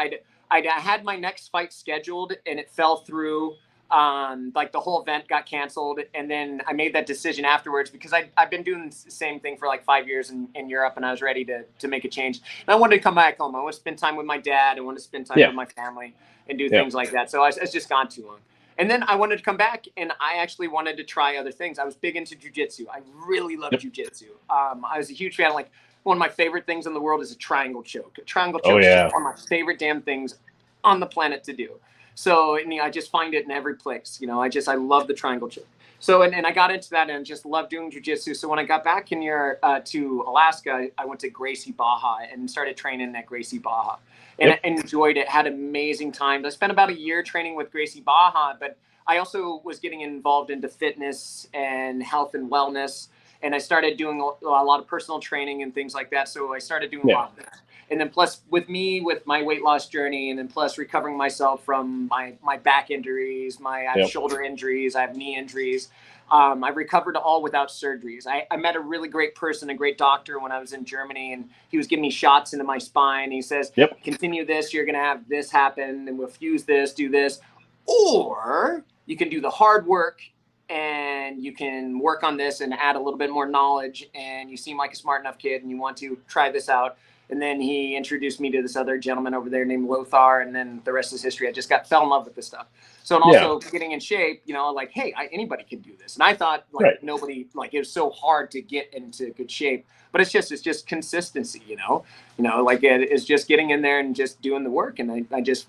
I had my next fight scheduled and it fell through. Like the whole event got canceled, and then I made that decision afterwards because I've been doing the same thing for like 5 years in Europe, and I was ready to make a change. And I wanted to come back home. I want to spend time with my dad. I want to spend time with my family and do things like that. So it's just gone too long. And then I wanted to come back, and I actually wanted to try other things. I was big into jiu-jitsu. I really love jiu-jitsu. I was a huge fan. Like, one of my favorite things in the world is a triangle choke. A triangle choke is just one of my favorite damn things on the planet to do. So, and, I just find it in every place. I love the triangle choke. So, and I got into that and just loved doing jiu-jitsu. So when I got back in here to Alaska, I went to Gracie Baja and started training at Gracie Baja. And I enjoyed it, had amazing times. I spent about a year training with Gracie Baja, but I also was getting involved into fitness and health and wellness. And I started doing a lot of personal training and things like that. So I started doing a lot of that. And then plus with my weight loss journey, and then plus recovering myself from my back injuries, I have shoulder injuries, I have knee injuries. I've recovered all without surgeries. I met a really great person, a great doctor when I was in Germany, and he was giving me shots into my spine. He says, continue this, you're going to have this happen, and we'll fuse this, do this. Or you can do the hard work and you can work on this and add a little bit more knowledge, and you seem like a smart enough kid and you want to try this out. And then he introduced me to this other gentleman over there named Lothar, and then the rest is history. I just fell in love with this stuff. So, and also getting in shape, like, hey, anybody can do this. And I thought nobody, it was so hard to get into good shape, but it's just consistency, it's just getting in there and just doing the work. And I just,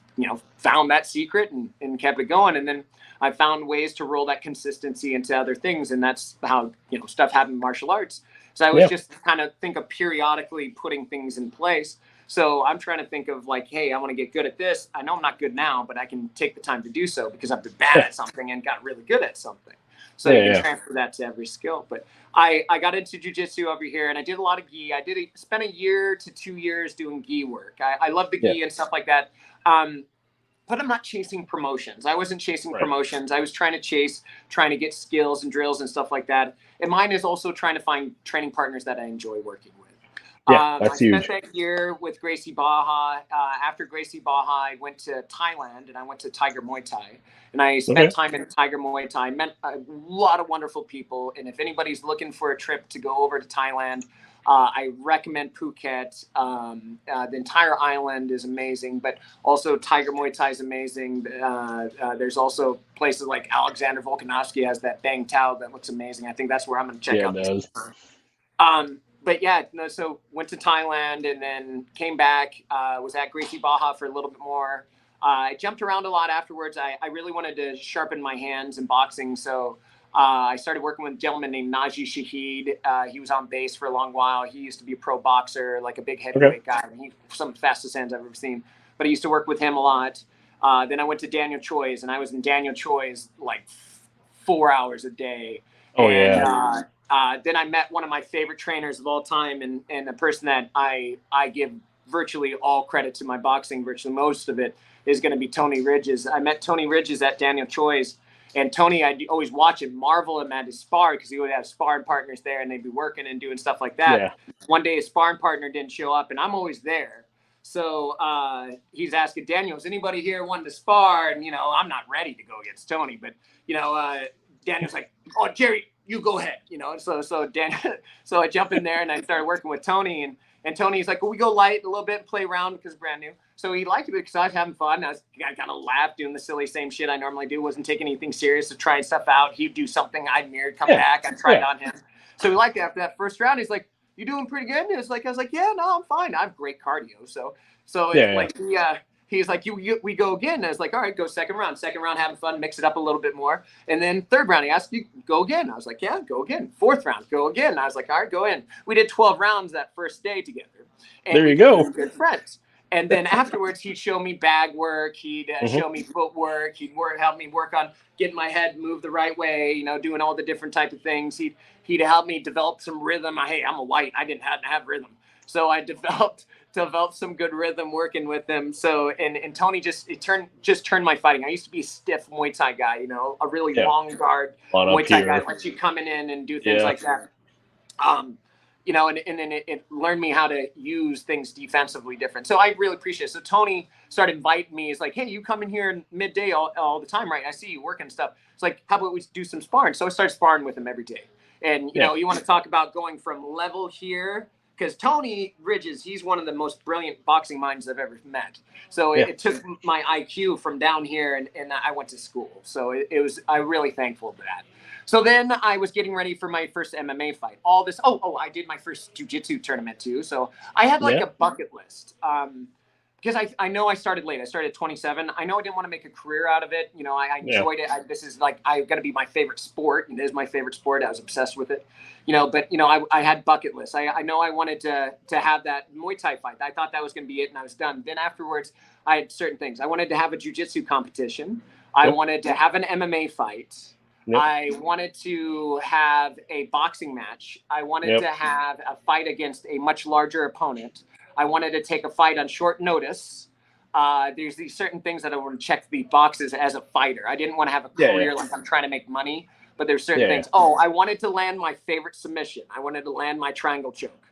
found that secret and kept it going. And then I found ways to roll that consistency into other things. And that's how, stuff happened in martial arts. So I was just kind of think of periodically putting things in place. So I'm trying to think of hey, I want to get good at this. I know I'm not good now, but I can take the time to do so because I've been bad at something and got really good at something. So you can transfer that to every skill. But I got into jiu-jitsu over here, and I did a lot of gi. I spent a year to 2 years doing gi work. I love the gi and stuff like that. But I'm not chasing promotions. I wasn't chasing promotions. I was trying to get skills and drills and stuff like that. And mine is also trying to find training partners that I enjoy working with. That's huge. I spent that year with Gracie Baja. After Gracie Baja, I went to Thailand and I went to Tiger Muay Thai. And I spent time in Tiger Muay Thai. Met a lot of wonderful people. And if anybody's looking for a trip to go over to Thailand, I recommend Phuket. The entire island is amazing, but also Tiger Muay Thai is amazing. There's also places like Alexander Volkanovski has that Bang Tao that looks amazing. I think that's where I'm going to check out. It does. But so went to Thailand and then came back, was at Gracie Baja for a little bit more. I jumped around a lot afterwards. I really wanted to sharpen my hands in boxing. So I started working with a gentleman named Naji Shahid. He was on base for a long while. He used to be a pro boxer, like a big heavyweight guy. He's some of the fastest hands I've ever seen. But I used to work with him a lot. Then I went to Daniel Choi's, and I was in Daniel Choi's 4 hours a day. Then I met one of my favorite trainers of all time, and a person that I give virtually all credit to my boxing, virtually most of it, is going to be Tony Ridges. I met Tony Ridges at Daniel Choi's. And Tony, I'd always watch him, marvel him at his spar because he would have sparring partners there and they'd be working and doing stuff like that. Yeah. One day his sparring partner didn't show up and I'm always there. So he's asking Daniel, is anybody here wanting to spar? And, I'm not ready to go against Tony, but, Daniel's like, oh, Jerry, you go ahead. So I jump in there and I started working with Tony and Tony's like, well, we go light a little bit, play around because it's brand new. So he liked it because I was having fun. I kind of laughed doing the silly same shit I normally do. Wasn't taking anything serious, to trying stuff out. He'd do something, I'd mirror, come back. I'd try it on him. So he liked it. After that first round, he's like, you doing pretty good? And I was like, yeah, no, I'm fine. I have great cardio. So he's like, we go again. And I was like, all right, go second round. Second round, having fun, mix it up a little bit more. And then third round, he asked you, go again. I was like, yeah, go again. Fourth round, go again. And I was like, all right, go in. We did 12 rounds that first day together. And there you go. We good friends. And then afterwards, he'd show me bag work. He'd show me footwork. He'd help me work on getting my head moved the right way, doing all the different type of things. He'd help me develop some rhythm. Hey, I'm a white. I didn't have rhythm. So I developed some good rhythm working with him. So, and Tony just turned my fighting. I used to be a stiff Muay Thai guy, a really long guard Muay Thai guy. Let you coming in and do things like that. and then it learned me how to use things defensively different. So I really appreciate it. So Tony started inviting me. He's like, hey, you come in here midday all the time, right? I see you working stuff. It's like, how about we do some sparring? So I started sparring with him every day. And, you want to talk about going from level here, because Tony Bridges, he's one of the most brilliant boxing minds I've ever met. So it took my IQ from down here, and I went to school. So I'm really thankful for that. So then I was getting ready for my first MMA fight. All this, I did my first jiu-jitsu tournament too. So I had like a bucket list. Because I know I started late. I started at 27. I know I didn't want to make a career out of it. I enjoyed it. This is like, I got to be my favorite sport. It is my favorite sport. I was obsessed with it. But I had bucket lists. I know I wanted to have that Muay Thai fight. I thought that was going to be it, and I was done. Then afterwards, I had certain things. I wanted to have a jiu-jitsu competition. I wanted to have an MMA fight. I wanted to have a boxing match. I wanted to have a fight against a much larger opponent. I wanted to take a fight on short notice. There's these certain things that I want to check the boxes as a fighter. I didn't want to have a career like I'm trying to make money, but there's certain things. I wanted to land my favorite submission. I wanted to land my triangle choke.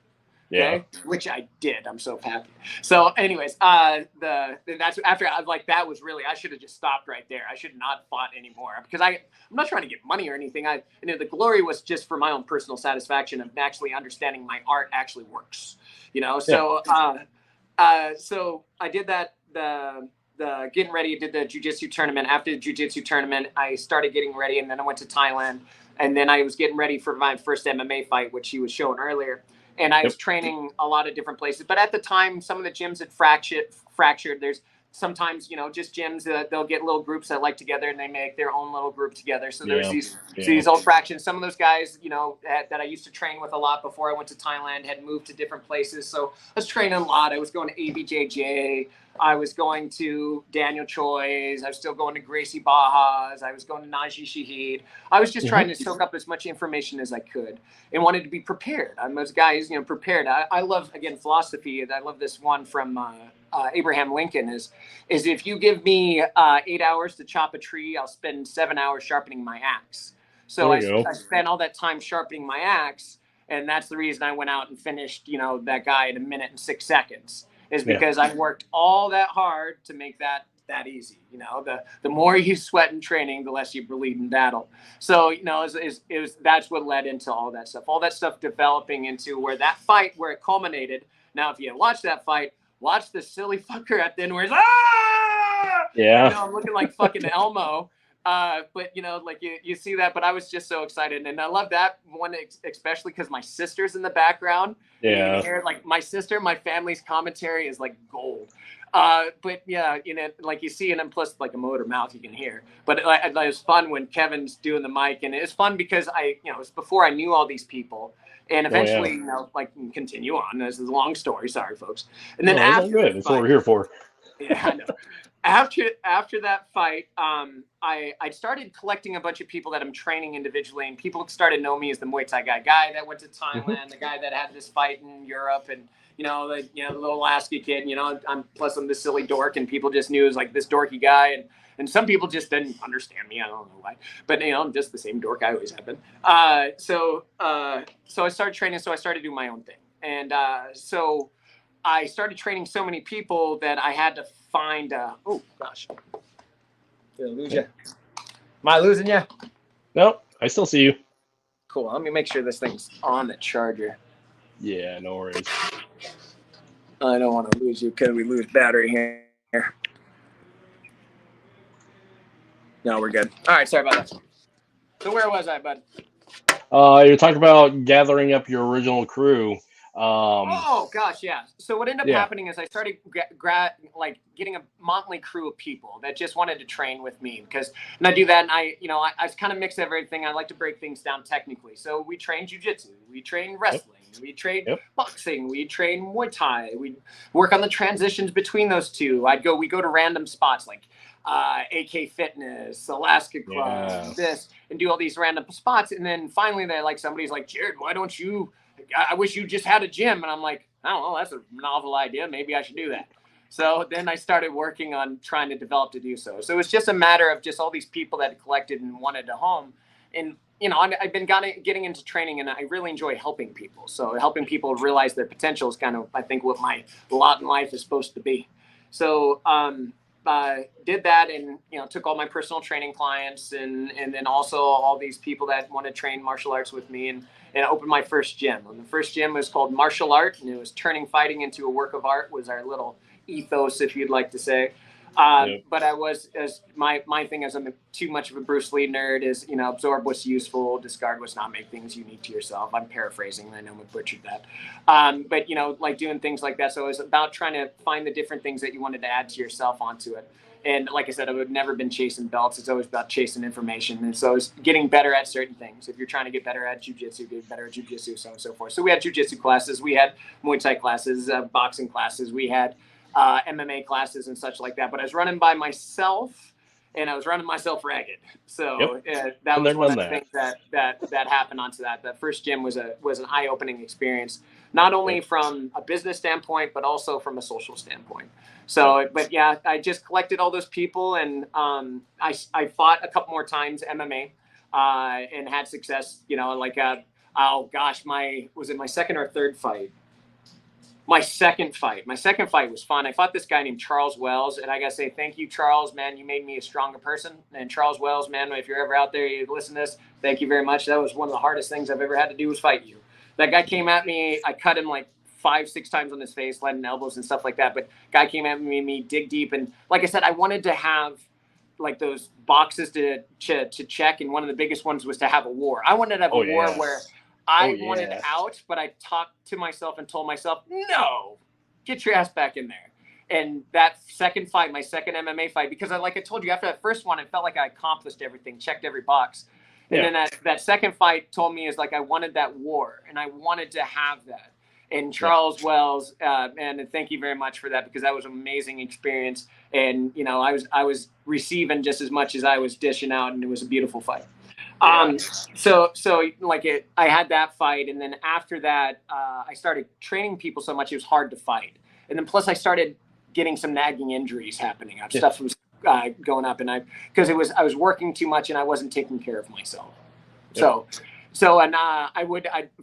Okay, which I did. I'm so happy. So, anyways, that's after I like that was really, I should have just stopped right there. I should not fought anymore because I'm not trying to get money or anything. The glory was just for my own personal satisfaction of actually understanding my art actually works. So so I did that. The getting ready, did the jiu-jitsu tournament. After the jiu-jitsu tournament, I started getting ready, and then I went to Thailand, and then I was getting ready for my first MMA fight, which he was showing earlier. And I was training a lot of different places. But at the time, some of the gyms had fractured. There's sometimes, just gyms that they'll get little groups that like together and they make their own little group together. So there's these old fractions. Some of those guys, that I used to train with a lot before I went to Thailand had moved to different places. So I was training a lot. I was going to ABJJ. I was going to Daniel Choi's. I was still going to Gracie Baja's. I was going to Najee Shahid. I was just trying to soak up as much information as I could and wanted to be prepared. I'm those guys, prepared. I love, again, philosophy. I love this one from Abraham Lincoln is if you give me 8 hours to chop a tree, I'll spend 7 hours sharpening my axe. So I spent all that time sharpening my axe. And that's the reason I went out and finished, that guy in 1 minute and 6 seconds. Is because I worked all that hard to make that easy. The more you sweat in training, the less you bleed in battle. So, it was that's what led into all that stuff. All that stuff developing into where that fight, where it culminated. Now, if you watch that fight, watch the silly fucker at the end where he's I'm looking like fucking Elmo. But you see that, but I was just so excited, and I love that one especially because my sister's in the background. You can hear my sister, my family's commentary is like gold. But like you see, and then plus like a motor mouth you can hear. But it was fun when Kevin's doing the mic, and it's fun because it was before I knew all these people, and eventually continue on. This is a long story, sorry folks. And then after good. That's what we're here for. Yeah, I know. After that fight, I started collecting a bunch of people that I'm training individually, and people started knowing me as the Muay Thai guy that went to Thailand, the guy that had this fight in Europe, and the little Alaska kid. I'm the silly dork, and people just knew it was like this dorky guy, and some people just didn't understand me. I don't know why, but I'm just the same dork I always have been. So I started training, so I started doing my own thing, and so I started training so many people that I had to find. Oh gosh, did I lose you? Am I losing you? Nope, I still see you. Cool. Let me make sure this thing's on the charger. Yeah, no worries. I don't want to lose you because we lose battery here. No, we're good. All right, sorry about that. So where was I, bud? You're talking about gathering up your original crew. Oh gosh, yeah. So what ended up happening is I started getting a motley crew of people that just wanted to train with me and I do that, and I kind of mix everything. I like to break things down technically. So we train jiu-jitsu, we train wrestling, we train boxing, we train Muay Thai. We work on the transitions between those two. We go to random spots like AK Fitness, Alaska Club, this, and do all these random spots. And then finally somebody's like, Jared, why don't you? I wish you just had a gym. And I'm like, I don't know, that's a novel idea. Maybe I should do that. So then I started working on trying to develop to do so. So it was just a matter of just all these people that had collected and wanted a home. And I've been getting into training, and I really enjoy helping people. So helping people realize their potential is kind of, I think, what my lot in life is supposed to be. So did that, and took all my personal training clients, and then also all these people that want to train martial arts with me, and opened my first gym. And the first gym was called Martial Art, and it was turning fighting into a work of art was our little ethos, if you'd like to say. But I was, as my thing is, I'm too much of a Bruce Lee nerd, is, absorb what's useful, discard what's not, make things unique to yourself. I'm paraphrasing, I know I butchered that. But, like doing things like that. So it was about trying to find the different things that you wanted to add to yourself onto it. And like I said, I've never been chasing belts. It's always about chasing information. And so it's getting better at certain things. If you're trying to get better at jiu-jitsu, get better at jiu-jitsu, so on and so forth. So we had jiu-jitsu classes. We had Muay Thai classes, boxing classes. We had MMA classes and such like that. But I was running by myself, and I was running myself ragged. So that was one of the things that happened onto that. That first gym was an eye-opening experience, not only from a business standpoint, but also from a social standpoint. So, but yeah, I just collected all those people, and I fought a couple more times MMA and had success. Was it my second or third fight? My second fight was fun. I fought this guy named Charles Wells, and I gotta say thank you, Charles, man. You made me a stronger person. And Charles Wells, man, if you're ever out there, you listen to this, thank you very much. That was one of the hardest things I've ever had to do, was fight you. That guy came at me. I cut him like 5-6 times on his face, landing elbows and stuff like that. But guy came at me dig deep, and like I said, I wanted to have like those boxes to check, and one of the biggest ones was to have a war. I wanted to have a war where I wanted out, but I talked to myself and told myself, no, get your ass back in there. And that second fight, my second MMA fight, because like I told you, after that first one, it felt like I accomplished everything, checked every box. And then that second fight told me, is like, I wanted that war, and I wanted to have that. And Charles Wells, and thank you very much for that, because that was an amazing experience. And, I was receiving just as much as I was dishing out, and it was a beautiful fight. So I had that fight, and then after that, I started training people so much it was hard to fight, and then plus I started getting some nagging injuries happening. Stuff was going up, and I was working too much, and I wasn't taking care of myself. I'd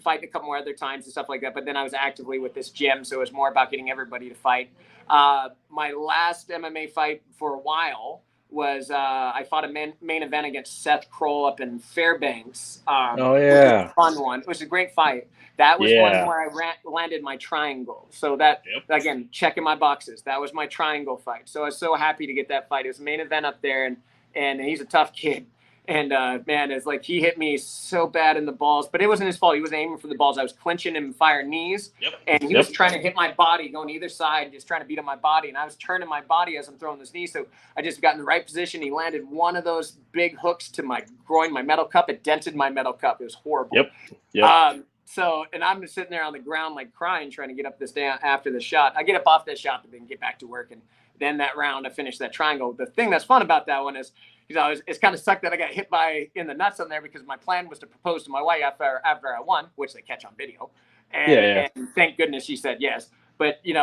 fight a couple more other times and stuff like that, but then I was actively with this gym, so it was more about getting everybody to fight. My last MMA fight for a while was I fought a main event against Seth Kroll up in Fairbanks. It was a fun one. It was a great fight. That was one where I landed my triangle. So that, again, checking my boxes. That was my triangle fight. So I was so happy to get that fight. It was a main event up there, and he's a tough kid. And man, it's like he hit me so bad in the balls, but it wasn't his fault. He wasn't aiming for the balls. I was clinching and firing knees, and he was trying to hit my body, going either side, just trying to beat on my body. And I was turning my body as I'm throwing this knee. So I just got in the right position. He landed one of those big hooks to my groin, my metal cup. It dented my metal cup. It was horrible. And I'm just sitting there on the ground, like crying, trying to get up this down after the shot. I get up off that shot, but then get back to work. And then that round, I finished that triangle. The thing that's fun about that one is, it's kind of sucked that I got hit in the nuts on there, because my plan was to propose to my wife after I won, which they catch on video. And thank goodness she said yes. But, it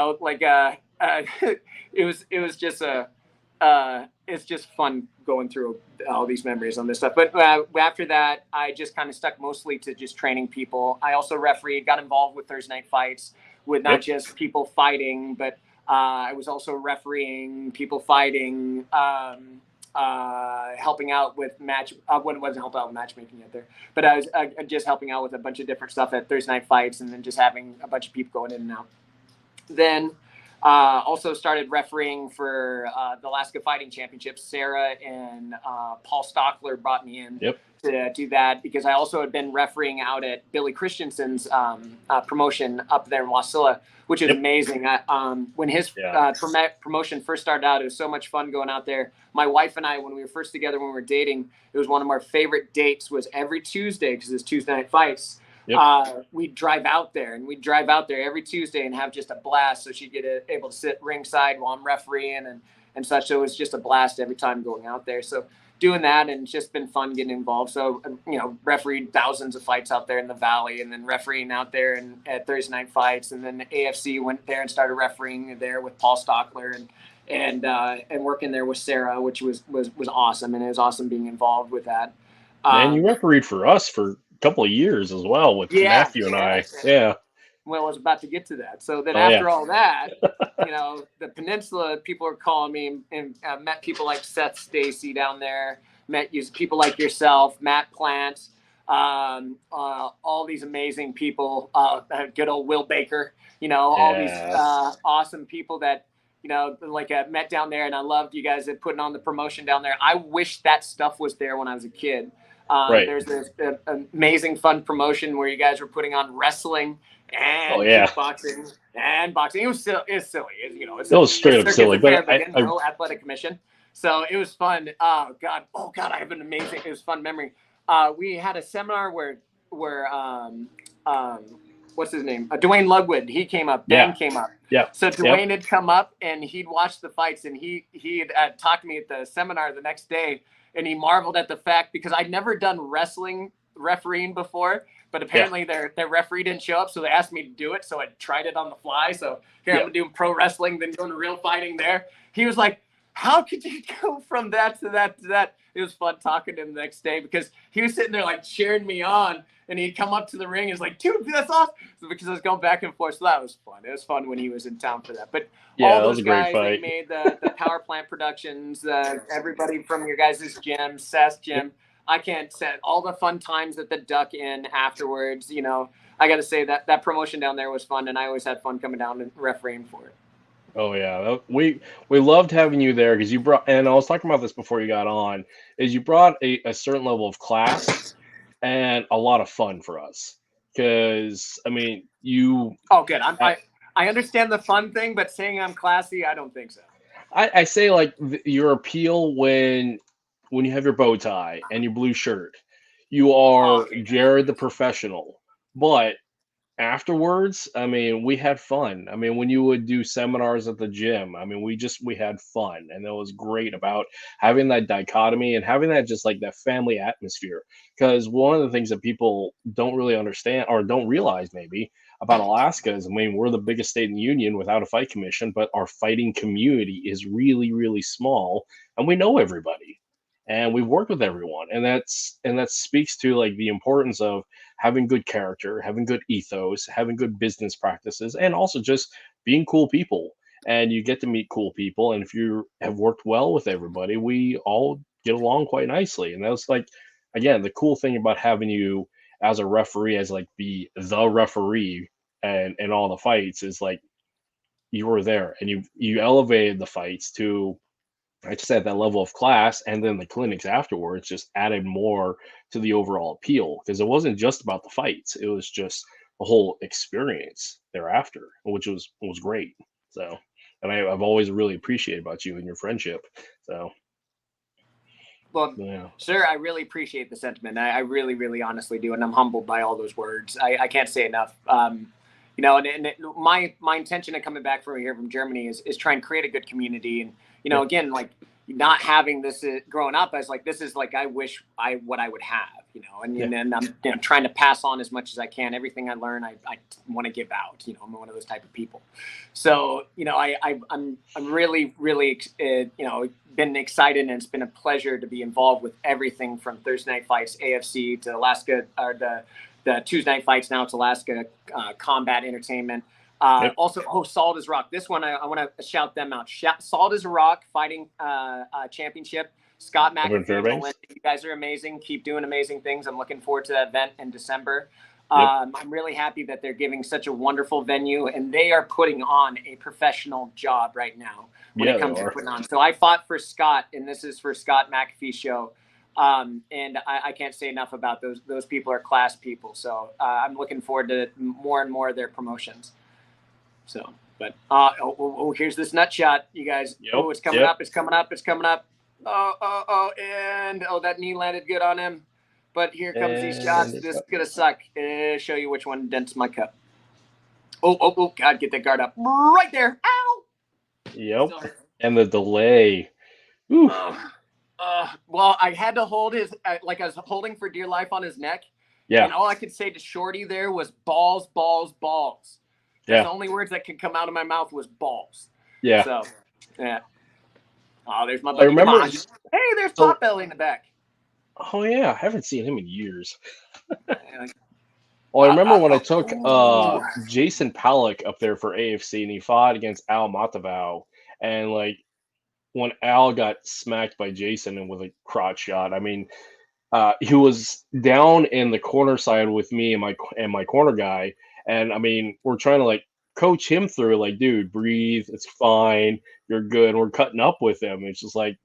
was just it's just fun going through all these memories on this stuff. But after that, I just kind of stuck mostly to just training people. I also refereed, got involved with Thursday night fights with not just people fighting, but I was also refereeing people fighting, helping out with wasn't helping out with matchmaking yet there, but I was just helping out with a bunch of different stuff at Thursday night fights, and then just having a bunch of people going in and out. Then also started refereeing for the Alaska Fighting Championships. Sarah and Paul Stockler brought me in to do that, because I also had been refereeing out at Billy Christensen's promotion up there in Wasilla, which is amazing. When his promotion first started out, it was so much fun going out there. My wife and I, when we were first together, when we were dating, it was one of our favorite dates, was every Tuesday, because it's Tuesday night fights. We'd drive out there, and we'd drive out there every Tuesday and have just a blast. So she'd get able to sit ringside while I'm refereeing and such. So it was just a blast every time going out there. So doing that, and it's just been fun getting involved. So, refereed thousands of fights out there in the Valley, and then refereeing out there at Thursday night fights. And then the AFC went there and started refereeing there with Paul Stockler, and working there with Sarah, which was awesome. And it was awesome being involved with that. And you refereed for us for a couple of years as well with Yeah, Matthew and yeah. I. Yeah. Well, I was about to get to that. So then Oh yeah. after all that, the peninsula, people are calling me, and met people like Seth Stacy down there, met people like yourself, Matt Plant, all these amazing people, good old Will Baker, all these Yes. awesome people that, like met down there. And I loved you guys that putting on the promotion down there. I wish that stuff was there when I was a kid. Right. There's this amazing fun promotion where you guys were putting on wrestling Oh and yeah. kickboxing and boxing. It was silly. It's It was straight up circus silly, affair, but but again, World Athletic Commission. So it was fun. Oh God, I have an amazing. It was fun memory. We had a seminar where what's his name? Dwayne Ludwig. He came up. Ben came up. Yeah. So Dwayne had come up and he'd watched the fights, and he had talked to me at the seminar the next day, and he marveled at the fact, because I'd never done wrestling refereeing before, but apparently their referee didn't show up, so they asked me to do it. So I tried it on the fly. So here I'm doing pro wrestling, then doing real fighting there. He was like, how could you go from that to that to that? It was fun talking to him the next day, because he was sitting there like cheering me on, and he'd come up to the ring and was like, dude, that's awesome. So because I was going back and forth. So that was fun. It was fun when he was in town for that. But all that was those a great guys, fight. they made the Power Plant Productions, everybody from your guys' gym, Seth's gym. I can't say all the fun times at the Duck Inn afterwards. I got to say that promotion down there was fun, and I always had fun coming down and refereeing for it. Oh yeah, we loved having you there because you brought. And I was talking about this before you got on. Is you brought a certain level of class and a lot of fun for us. Because I mean, you. Oh, good. I understand the fun thing, but saying I'm classy, I don't think so. I say like your appeal when you have your bow tie and your blue shirt, you are Jared the professional. But afterwards, I mean, we had fun. I mean, when you would do seminars at the gym, I mean, we had fun, and that was great about having that dichotomy and having that just like that family atmosphere. Because one of the things that people don't really understand or don't realize maybe about Alaska is, I mean, we're the biggest state in the union without a fight commission, but our fighting community is really, really small, and we know everybody. And we've worked with everyone, and that speaks to like the importance of having good character, having good ethos, having good business practices, and also just being cool people. And you get to meet cool people. And if you have worked well with everybody, we all get along quite nicely. And that's like, again, the cool thing about having you as a referee, as like the referee and all the fights is like you were there and you elevated the fights to, I just said, that level of class, and then the clinics afterwards just added more to the overall appeal because it wasn't just about the fights; it was just the whole experience thereafter, which was great. So, and I've always really appreciated about you and your friendship. So, Well, yeah, sir, I really appreciate the sentiment. I really, really honestly do, and I'm humbled by all those words. I can't say enough. My intention of coming back from here from Germany is try and create a good community. And again, like not having this growing up, I was like, this is like I wish what I would have, and I'm trying to pass on as much as I can. Everything I learn, I want to give out. I'm one of those type of people. So I'm really, really been excited, and it's been a pleasure to be involved with everything from Thursday night fights, AFC, to Alaska, or the Tuesday night fights. Now it's Alaska Combat Entertainment. Also, Salt is Rock. This one, I want to shout them out. Salt is Rock Fighting Championship. Scott McAfee and Melinda, you guys are amazing. Keep doing amazing things. I'm looking forward to that event in December. I'm really happy that they're giving such a wonderful venue, and they are putting on a professional job right now when it comes to putting on. So I fought for Scott, and this is for Scott McAfee's show. And I can't say enough about those people are class people. So I'm looking forward to more and more of their promotions. So, but here's this nut shot, you guys. It's coming up. It's coming up. It's coming up. And that knee landed good on him. But here comes these shots. This is gonna suck. Show you which one dents my cup. Oh! God, get that guard up right there. Ow! Yep. Sorry. And the delay. Well, I had to hold his like I was holding for dear life on his neck. Yeah. And all I could say to Shorty there was balls, balls, balls. The only words that could come out of my mouth was balls. Yeah. So, yeah. Oh, there's my buddy. I remember. Hey, there's Potbelly in the back. Oh yeah, I haven't seen him in years. Like, Well, I remember when I took ooh. Jason Pollock up there for AFC, and he fought against Al Matavao, and like when Al got smacked by Jason and with a crotch shot, I mean, he was down in the corner side with me and my corner guy, and I mean, we're trying to like coach him through, like, dude, breathe, it's fine, you're good. And we're cutting up with him. It's just like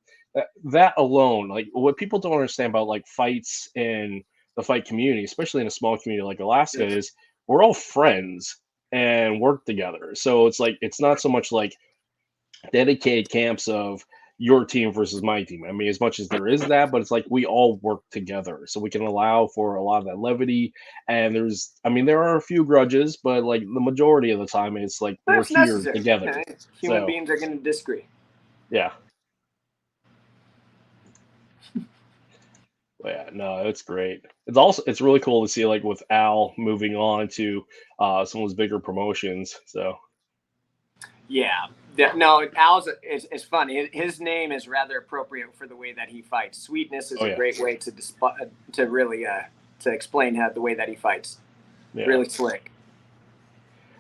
that alone, like what people don't understand about like fights in the fight community, especially in a small community like Alaska, is we're all friends and work together. So it's like it's not so much like dedicated camps of your team versus my team. I mean, as much as there is that, but it's like we all work together, so we can allow for a lot of that levity. And I mean, there are a few grudges, but like the majority of the time, it's like we're That's here necessary. together. Human So beings are going to disagree. yeah, but yeah, no, it's great. It's really cool to see like with Al moving on to some of his bigger promotions. So Yeah. No, Al's is fun. His name is rather appropriate for the way that he fights. Sweetness is oh a yeah, great way to really to explain how the way that he fights. yeah. Really slick.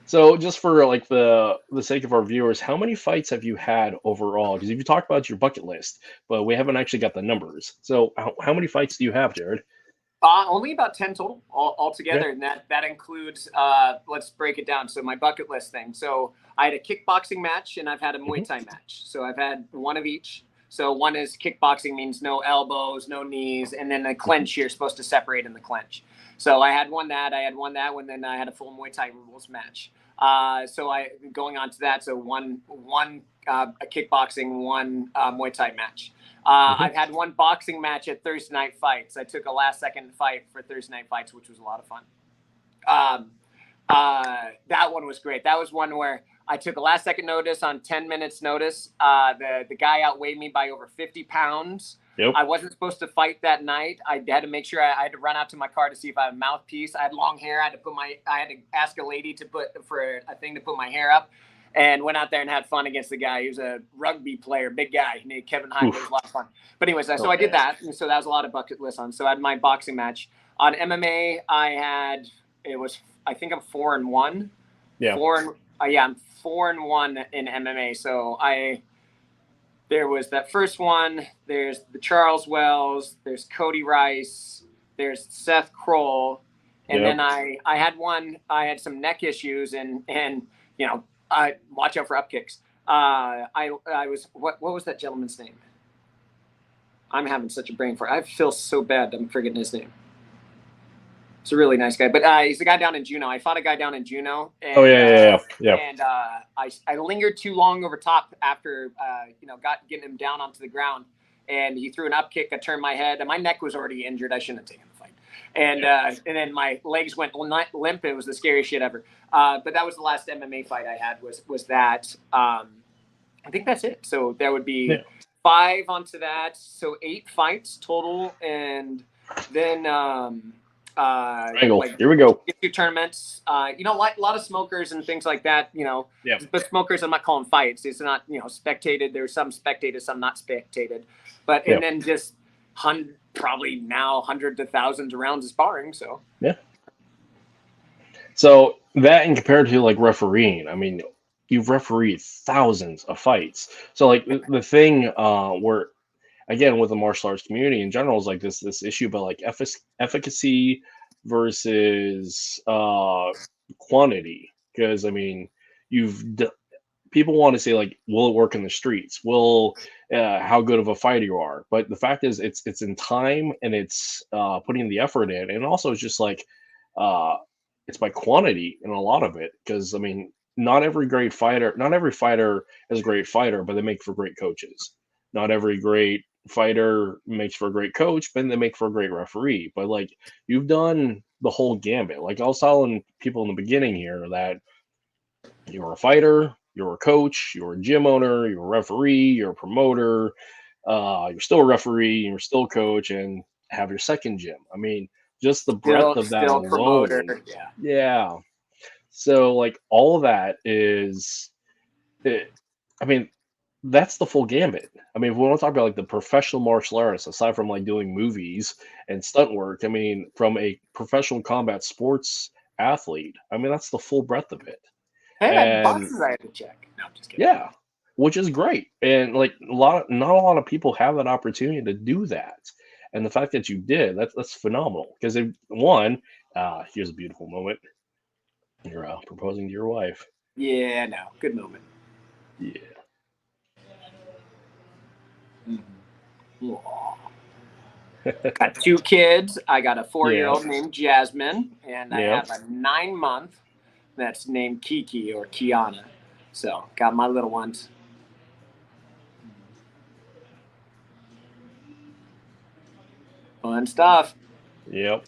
So just for like the sake of our viewers, how many fights have you had overall? Because if you talk about your bucket list, but we haven't actually got the numbers. So how many fights do you have, Jared? Only about 10 total Okay. altogether, and that includes. Let's break it down. So my bucket list thing. So I had a kickboxing match, and I've had a Muay Hmm. Thai match. So I've had one of each. So one is kickboxing, means no elbows, no knees, and then the Hmm. clinch, you're supposed to separate in the clinch. So I had one that, I had one that one, then I had a full Muay Thai rules match. So I going on to that. So one a kickboxing, one Muay Thai match. Hmm. I've had one boxing match at Thursday Night Fights. I took a last second fight for Thursday Night Fights, which was a lot of fun. Um, that one was great. That was one where I took a last second notice on 10 minutes notice. The guy outweighed me by over 50 pounds. Yep. I wasn't supposed to fight that night. I had to make sure I had to run out to my car to see if I had a mouthpiece. I had long hair. I had to ask a lady to put for a thing to put my hair up, and went out there and had fun against the guy. He was a rugby player, big guy named Kevin Hyde. It was Oof. a lot of fun. But anyways, so I did Okay. that. And so that was a lot of bucket list on. So I had my boxing match. On MMA, it was, I think I'm 4-1. Yeah. Yeah, I'm 4-1 in MMA. So there was that first one. There's the Charles Wells. There's Cody Rice. There's Seth Kroll, and then Yep. I had one. I had some neck issues, and you know, I watch out for up kicks. I was what was that gentleman's name? I'm having such a brain fart. I feel so bad. I'm forgetting his name. He's a really nice guy, but he's the guy down in Juneau. I fought a guy down in Juneau, Oh yeah, yeah, yeah, yeah. and I lingered too long over top after getting him down onto the ground, and he threw an up kick. I turned my head, and my neck was already injured. I shouldn't have taken the fight, and then my legs went limp. It was the scariest shit ever. But that was the last MMA fight I had. Was that? I think that's it. So there would Yeah. be 5 onto that. So 8 fights total, and then Angle. like Here we go. two tournaments. Like a lot of smokers and things like that. Yeah. But smokers, I'm not calling fights. It's not spectated. There's some spectated, some not spectated. But Yeah. and then just probably now hundreds of thousands of rounds of sparring. So Yeah. So that, and compared to like refereeing, I mean, you've refereed thousands of fights. So like the thing where again with the martial arts community in general is like this issue about like efficacy versus quantity. Because I mean, people want to say like, will it work in the streets? Will how good of a fighter you are? But the fact is, it's in time, and it's putting the effort in, and also it's just like uh, it's by quantity in a lot of it. Because I mean, not every fighter is a great fighter, but they make for great coaches. Not every great fighter makes for a great coach, but they make for a great referee. But like you've done the whole gambit. Like I was telling people in the beginning here that you're a fighter, you're a coach, you're a gym owner, you're a referee, you're a promoter, you're still a referee, you're still a coach, and have your second gym. I mean, just the breadth of that still promoter. alone. Yeah. Yeah. So, like, all of that is, it, I mean, that's the full gambit. I mean, if we want to talk about like the professional martial artist, aside from like doing movies and stunt work, I mean, from a professional combat sports athlete, I mean, that's the full breadth of it. Hey, I had And boxes I had to check. No, I'm just kidding. yeah, which is great. And like not a lot of people have that opportunity to do that. And the fact that you did, that's phenomenal. Because one, here's a beautiful moment. You're proposing to your wife. Yeah, no, good moment. Yeah. Mm-hmm. Got 2 kids. I got a 4-year-old Yes. named Jasmine, and I Yep. have a 9-month that's named Kiki or Kiana. So got my little ones. Fun stuff. Yep.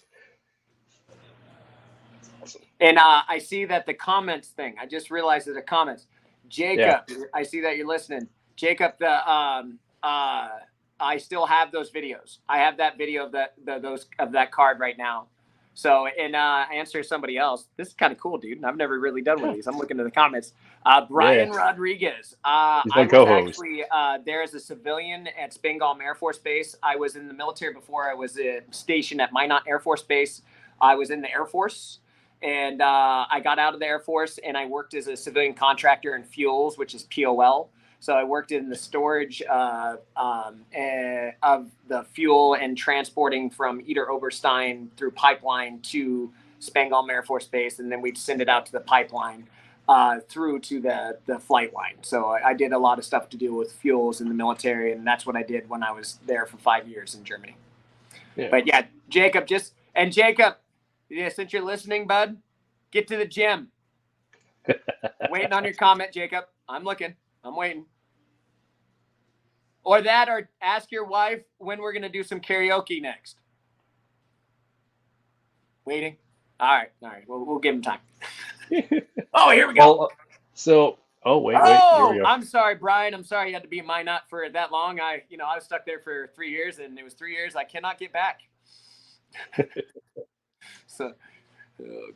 That's awesome. And I see that the comments thing. I just realized that the comments. Yeah. Jacob, I see that you're listening. Jacob, I still have those videos. I have that video of that card right now. So, and answer somebody else. This is kind of cool, dude. I've never really done one of these. I'm looking at the comments. Brian Yeah. Rodriguez. He's I my was co-host. actually there as a civilian at Spangdahlem Air Force Base. I was in the military before. I was stationed at Minot Air Force Base. I was in the Air Force. And I got out of the Air Force and I worked as a civilian contractor in fuels, which is POL. So I worked in the storage of the fuel and transporting from Eder Oberstein through pipeline to Spangdahlem Air Force Base, and then we'd send it out to the pipeline through to the flight line. So I did a lot of stuff to do with fuels in the military, and that's what I did when I was there for 5 years in Germany. Yeah. But yeah, Jacob, yeah, since you're listening, bud, get to the gym. Waiting on your comment, Jacob. I'm looking. I'm waiting. Or that, or ask your wife when we're going to do some karaoke next. Waiting. All right. We'll give him time. Oh, here we go. Well, wait. Here we go. I'm sorry, Brian. I'm sorry you had to be in Minot for that long. I was stuck there for 3 years, and it was 3 years I cannot get back. So, oh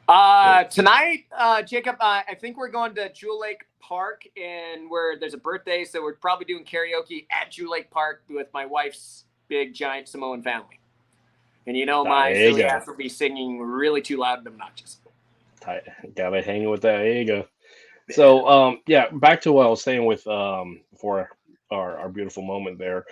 god. Tonight, Jacob, I think we're going to Jewel Lake Park, and where there's a birthday, so we're probably doing karaoke at Jewel Lake Park with my wife's big giant Samoan family. And my silly ass will be singing really too loud and obnoxious. Gotta hang with that. There you go. So yeah, back to what I was saying with for our beautiful moment there.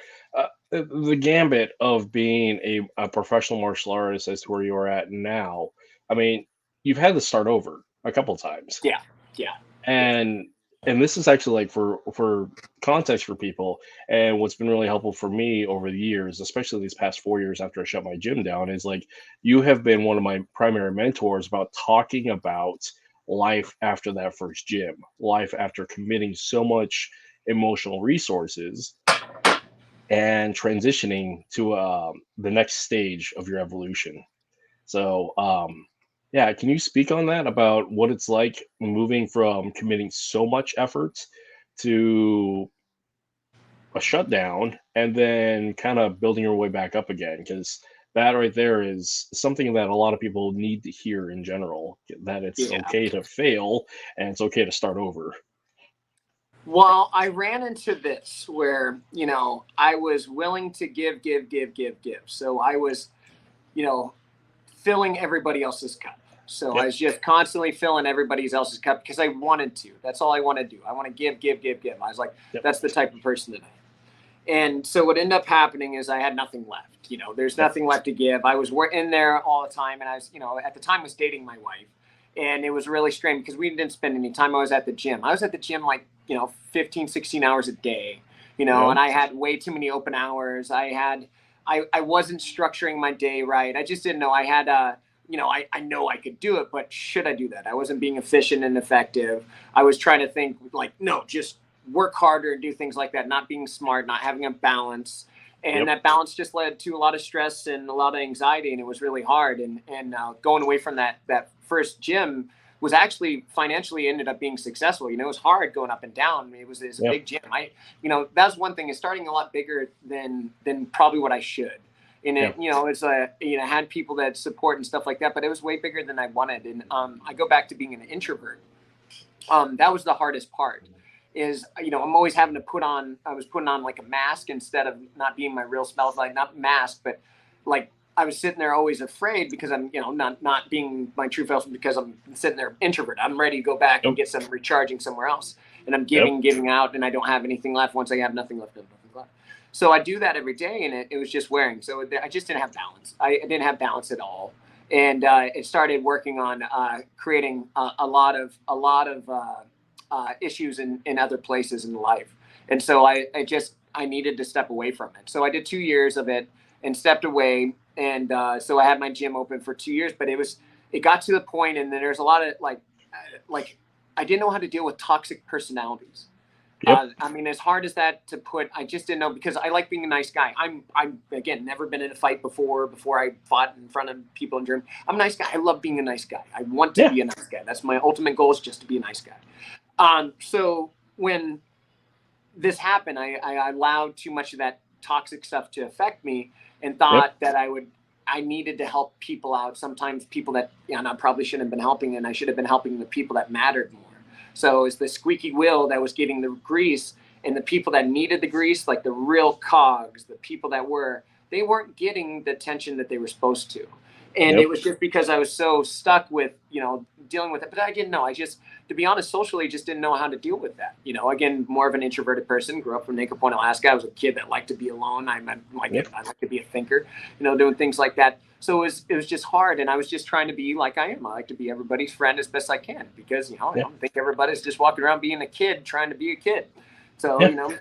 The gambit of being a professional martial artist as to where you are at now. I mean, you've had to start over a couple times. Yeah. And this is actually like for context for people, and what's been really helpful for me over the years, especially these past 4 years after I shut my gym down, is like you have been one of my primary mentors about talking about life after that first gym, life after committing so much emotional resources and transitioning to the next stage of your evolution. So, yeah, can you speak on that about what it's like moving from committing so much effort to a shutdown and then kind of building your way back up again? Because that right there is something that a lot of people need to hear in general, that it's okay to fail and it's okay to start over. Well, I ran into this where, I was willing to give. So I was, filling everybody else's cup. So I was just constantly filling everybody else's cup because I wanted to. That's all I want to do. I want to give. I was like, that's the type of person that I am. And so what ended up happening is I had nothing left. There's nothing left to give. I was in there all the time. And I was, at the time was dating my wife. And it was really strange because we didn't spend any time. I was at the gym. I was at the gym like, 15, 16 hours a day, and I had way too many open hours. I wasn't structuring my day right. I just didn't know. I had, I know I could do it, but should I do that? I wasn't being efficient and effective. I was trying to think like, no, just work harder and do things like that, not being smart, not having a balance. And that balance just led to a lot of stress and a lot of anxiety, and it was really hard. And going away from that first gym was actually financially ended up being successful. It was hard going up and down. It was a big gym. That's one thing, is starting a lot bigger than probably what I should. And it, it's had people that support and stuff like that, but it was way bigger than I wanted. And I go back to being an introvert. That was the hardest part. is, I'm always having to I was putting on like a mask instead of not being my real self, like not mask, but like I was sitting there always afraid because I'm, not being my true self because I'm sitting there introvert. I'm ready to go back and Yep. get some recharging somewhere else. And I'm Yep. giving out, and I don't have anything left. Once I have nothing left, I have nothing left. So I do that every day, and it was just wearing. So I just didn't have balance. I didn't have balance at all. And it started working on creating a lot of issues in other places in life. And so I needed to step away from it. So I did 2 years of it and stepped away. And so I had my gym open for 2 years, but it got to the point, and then there's a lot of like I didn't know how to deal with toxic personalities. Yep. I mean, as hard as that to put, I just didn't know, because I like being a nice guy. I'm again, never been in a fight before I fought in front of people in Germany. I'm a nice guy. I love being a nice guy. I want to be a nice guy. That's my ultimate goal, is just to be a nice guy. So when this happened, I allowed too much of that toxic stuff to affect me, and thought that I needed to help people out. Sometimes people that, I probably shouldn't have been helping, and I should have been helping the people that mattered more. So it's the squeaky wheel that was getting the grease, and the people that needed the grease, like the real cogs, the people that they weren't getting the attention that they were supposed to. And it was just because I was so stuck with, dealing with it. But I didn't know. To be honest, socially, just didn't know how to deal with that. Again, more of an introverted person, grew up from Naked Point, Alaska. I was a kid that liked to be alone. I like to be a thinker, doing things like that. So it was just hard. And I was just trying to be like I am. I like to be everybody's friend as best I can, because, I don't think everybody's just walking around being a kid, trying to be a kid. So, I know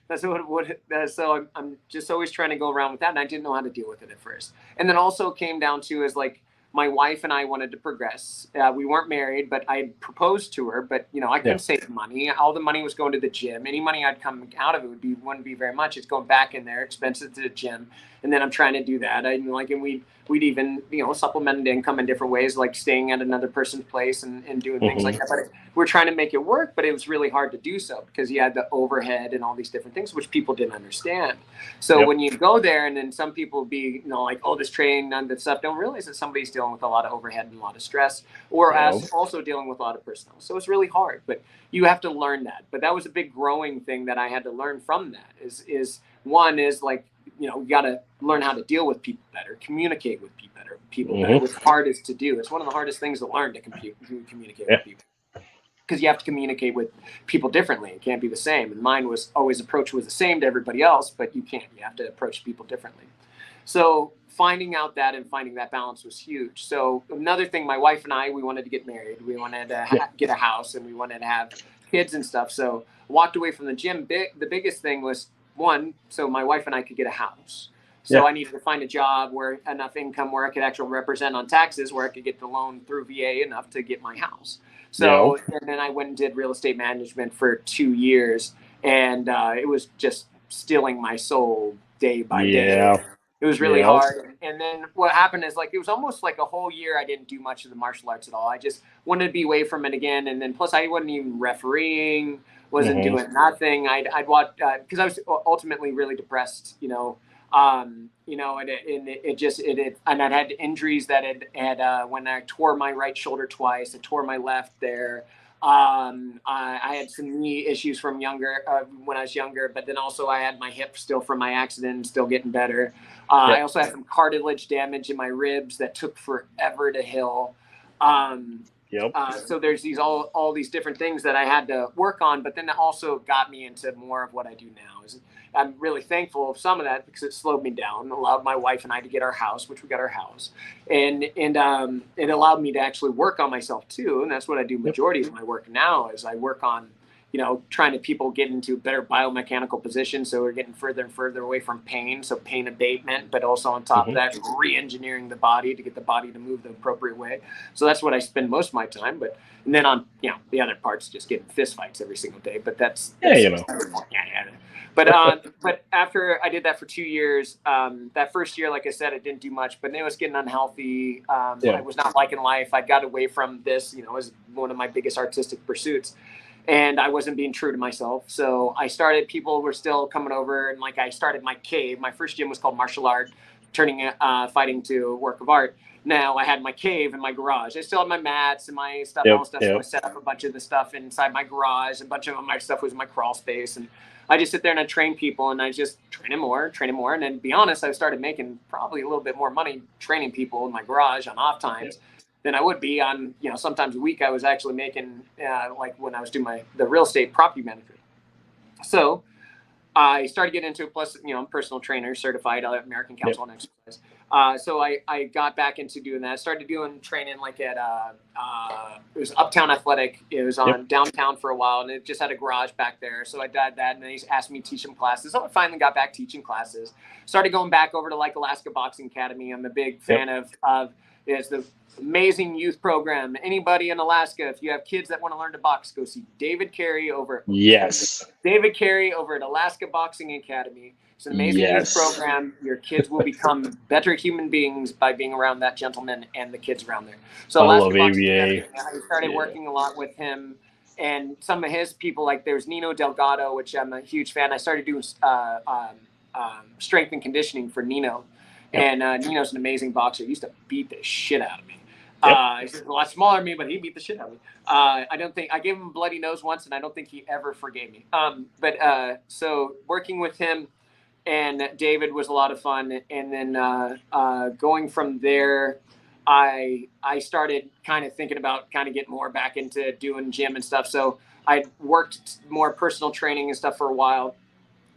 that's so I'm just always trying to go around with that. And I didn't know how to deal with it at first. And then also came down to is like, my wife and I wanted to progress. We weren't married, but I proposed to her. But I couldn't save money. All the money was going to the gym. Any money I'd come out of it wouldn't be very much. It's going back in there, expenses to the gym. And then I'm trying to do that. And we'd even supplemented income in different ways, like staying at another person's place and doing things like that. But we're trying to make it work. But it was really hard to do so, because you had the overhead and all these different things, which people didn't understand. So when you go there, and then some people be like, oh, this training and that stuff, don't realize that somebody's dealing with a lot of overhead and a lot of stress, or also dealing with a lot of personnel. So it's really hard, but you have to learn that. But that was a big growing thing that I had to learn from that. Is one is like, you got to learn how to deal with people better, communicate with people better. It's hardest to do. It's one of the hardest things to learn, to communicate with people, because you have to communicate with people differently. It can't be the same. And mine was always approach was the same to everybody else, but you have to approach people differently. So finding out that and finding that balance was huge. So another thing, my wife and I, we wanted to get married. We wanted to get a house, and we wanted to have kids and stuff. So walked away from the gym. The biggest thing was, one, so my wife and I could get a house. So I needed to find a job where enough income where I could actually represent on taxes, where I could get the loan through VA enough to get my house. So, and then I went and did real estate management for 2 years, and it was just stealing my soul day by day. It was really hard. And then what happened is, like, it was almost like a whole year I didn't do much of the martial arts at all. I just wanted to be away from it again. And then plus I wasn't even refereeing, wasn't doing nothing. I'd watch, because I was ultimately really depressed, and and I had injuries that had when I tore my right shoulder twice, I tore my left there. I had some knee issues from when I was younger, but then also I had my hip still from my accident, still getting better. I also had some cartilage damage in my ribs that took forever to heal. So there's all these different things that I had to work on, but then that also got me into more of what I do now. I'm really thankful of some of that, because it slowed me down, allowed my wife and I to get our house, which we got our house. And it allowed me to actually work on myself too. And that's what I do majority of my work now, is I work on, trying to people get into better biomechanical positions. So we're getting further and further away from pain. So pain abatement, but also on top of that, re-engineering the body to get the body to move the appropriate way. So that's what I spend most of my time. And then on, the other parts, just getting fist fights every single day. But that's But after I did that for 2 years, that first year, like I said, I didn't do much, but then it was getting unhealthy. I was not liking life. I got away from this, it was one of my biggest artistic pursuits, and I wasn't being true to myself. So I started, people were still coming over, and I started my cave. My first gym was called Martial Art, turning fighting to a work of art. Now I had my cave in my garage. I still had my mats and my stuff, all Yep. the stuff. So I Yep. set up a bunch of the stuff inside my garage. A bunch of my stuff was in my crawl space, and I just sit there and I train people, and I just train them more. And then, to be honest, I started making probably a little bit more money training people in my garage on off Yep. times than I would be on, sometimes a week. I was actually making like when I was doing the real estate property management. So I started getting into it. Plus, I'm personal trainer, certified American Yep. Council on Exercise. So I got back into doing that. I started doing training like at it was Uptown Athletic. It was on Yep. downtown for a while, and it just had a garage back there. So I did that, and they asked me to teach them classes. So I finally got back teaching classes. Started going back over to like Alaska Boxing Academy. I'm a big fan of it's the amazing youth program. Anybody in Alaska, if you have kids that want to learn to box, go see David Carey over Yes. at Alaska Boxing Academy. It's an amazing youth program. Your kids will become better human beings by being around that gentleman and the kids around there. So I Alaska love Boxing ABA. Academy, I started working a lot with him and some of his people. Like there's Nino Delgado, which I'm a huge fan. I started doing strength and conditioning for Nino. And Nino's an amazing boxer. He used to beat the shit out of me. He's a lot smaller than me, but he beat the shit out of me. I don't think I gave him a bloody nose once, and I don't think he ever forgave me. So working with him and David was a lot of fun. And then going from there, I started kind of thinking about kind of getting more back into doing gym and stuff. So I worked more personal training and stuff for a while.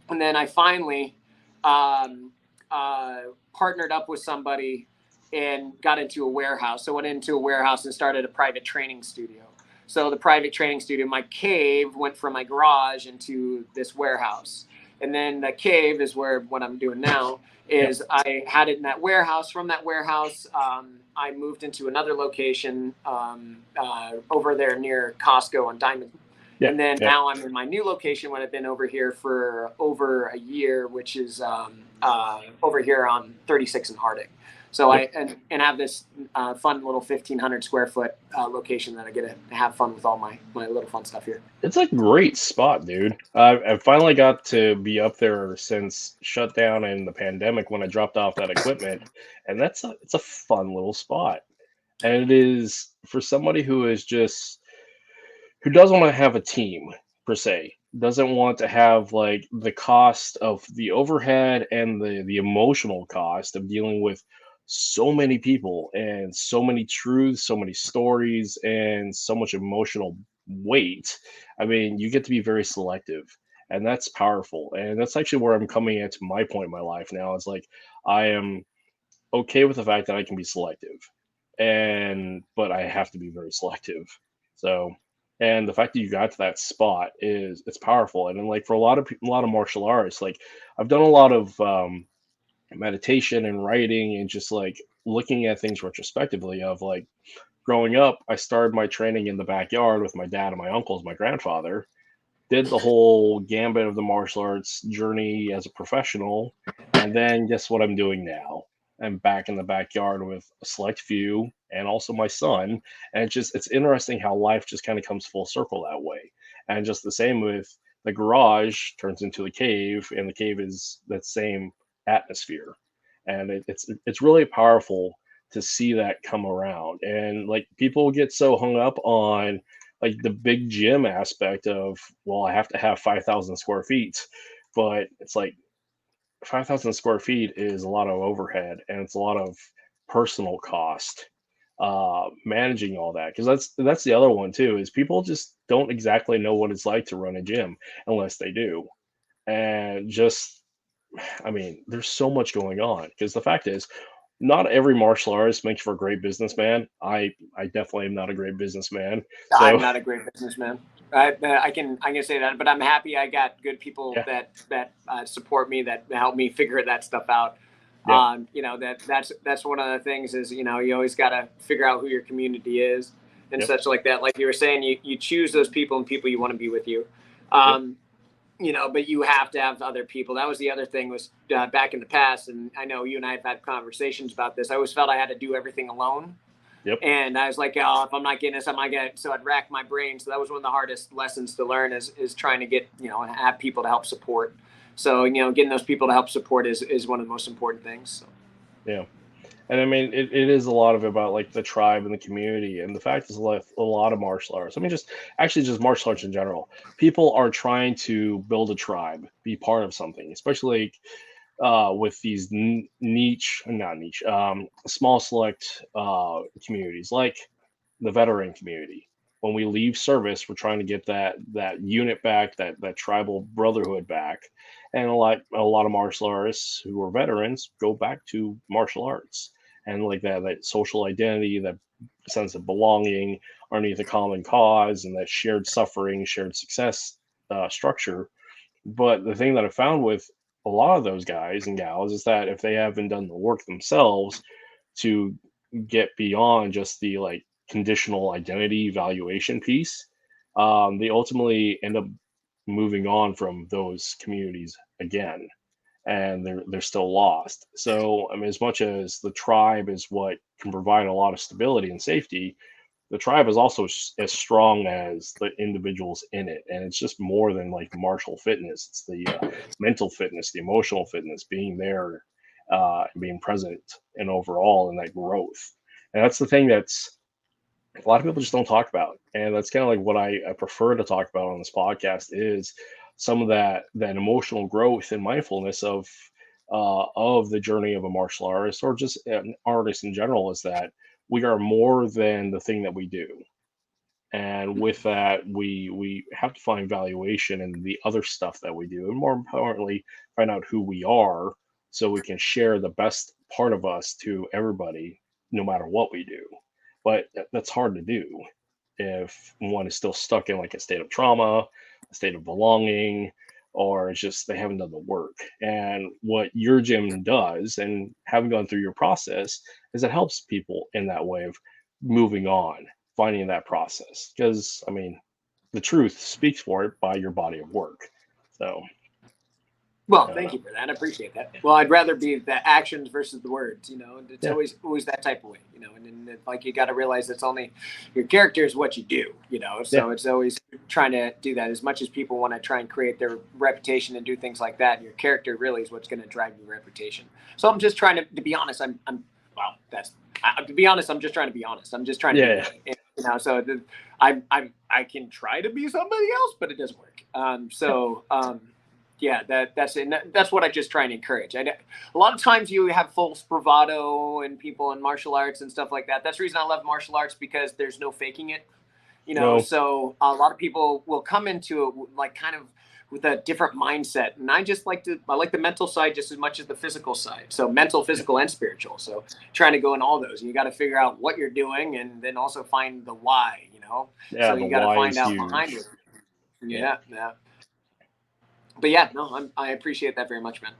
And then I finally partnered up with somebody and got into a warehouse. So I went into a warehouse and started a private training studio. So the private training studio, my cave went from my garage into this warehouse. And then the cave is where what I'm doing now is I had it in that warehouse. From that warehouse, I moved into another location over there near Costco on Diamond. And then now I'm in my new location when I've been over here for over a year, which is over here on 36 and Hardick. So I have this fun little 1,500 square foot location that I get to have fun with all my little fun stuff here. It's a great spot, dude. I finally got to be up there since shutdown and the pandemic when I dropped off that equipment, and it's a fun little spot. And it is for somebody who doesn't want to have a team per se, doesn't want to have like the cost of the overhead and the emotional cost of dealing with so many people and so many truths, so many stories, and so much emotional weight. I mean, you get to be very selective, and that's powerful. And that's actually where I'm coming at to my point in my life now. It's like I am okay with the fact that I can be selective, but I have to be very selective. So, and the fact that you got to that spot is it's powerful. And then, like for a lot of people, a lot of martial arts, like I've done a lot of meditation and writing and just like looking at things retrospectively. Of like growing up, I started my training in the backyard with my dad and my uncles, my grandfather. Did the whole gambit of the martial arts journey as a professional, and then guess what I'm doing now? I'm back in the backyard with a select few and also my son. And it's interesting how life just kind of comes full circle that way. And just the same with the garage turns into the cave, and the cave is that same atmosphere. And it's really powerful to see that come around. And like people get so hung up on like the big gym aspect of, well, I have to have 5,000 square feet, but it's like 5,000 square feet is a lot of overhead and it's a lot of personal cost managing all that, because that's the other one too, is people just don't exactly know what it's like to run a gym unless they do. And just, I mean, there's so much going on, because the fact is not every martial artist makes for a great businessman. I definitely am not a great businessman. So I'm not a great businessman. I can say that, but I'm happy I got good people that support me, that help me figure that stuff out. That's one of the things is, you always got to figure out who your community is and such like that. Like you were saying, you choose those people and people you want to be with you. But you have to have other people. That was the other thing was back in the past. And I know you and I have had conversations about this. I always felt I had to do everything alone. And I was like, oh, if I'm not getting this, I'm not getting it. So I'd rack my brain. So that was one of the hardest lessons to learn is trying to get, have people to help support. So, getting those people to help support is one of the most important things. So. Yeah. And I mean, it is a lot of about like the tribe and the community. And the fact is, like a lot of martial arts. I mean, just actually just martial arts in general. People are trying to build a tribe, be part of something, especially like, with these niche, not niche, small select communities like the veteran community. When we leave service, we're trying to get that unit back, that tribal brotherhood back, and a lot of martial artists who are veterans go back to martial arts, and like that social identity, that sense of belonging underneath a common cause, and that shared suffering, shared success structure. But the thing that I found with a lot of those guys and gals is that if they haven't done the work themselves to get beyond just the like conditional identity evaluation piece, they ultimately end up moving on from those communities again, and they're still lost. So I mean, as much as the tribe is what can provide a lot of stability and safety, the tribe is also as strong as the individuals in it, and it's just more than like martial fitness. It's the mental fitness, the emotional fitness, being there, and being present, and overall in that growth. And that's the thing that's a lot of people just don't talk about, and that's kind of like what I prefer to talk about on this podcast is some of that emotional growth and mindfulness of the journey of a martial artist, or just an artist in general, is that we are more than the thing that we do. And with that, we have to find valuation in the other stuff that we do, and more importantly, find out who we are, so we can share the best part of us to everybody, no matter what we do. But that's hard to do if one is still stuck in like a state of trauma, a state of belonging, or it's just they haven't done the work. And what your gym does, and having gone through your process, is it helps people in that way of moving on, finding that process. Because I mean, the truth speaks for it by your body of work. So Well, I don't thank know. you for that. I appreciate that. Well, I'd rather be the actions versus the words, and it's Yeah, always that type of way, and like you got to realize it's only your character is what you do, yeah, so it's always trying to do that. As much as people want to try and create their reputation and do things like that, your character really is what's going to drive your reputation. So I'm just trying to be honest. Well, to be honest, I'm just trying to be honest. I'm just trying to be yeah, me, so I can try to be somebody else, but it doesn't work. Yeah, that's what I just try and encourage. A lot of times you have false bravado and people in martial arts and stuff like that. That's the reason I love martial arts, because there's no faking it. no, So a lot of people will come into it like kind of with a different mindset, and I like the mental side just as much as the physical side. So mental, yeah, physical, and spiritual. So trying to go in all those, and you got to figure out what you're doing, and then also find the why. yeah. So The you got to why find is out behind huge. it. Yeah, Yeah. But yeah, no, I appreciate that very much, man,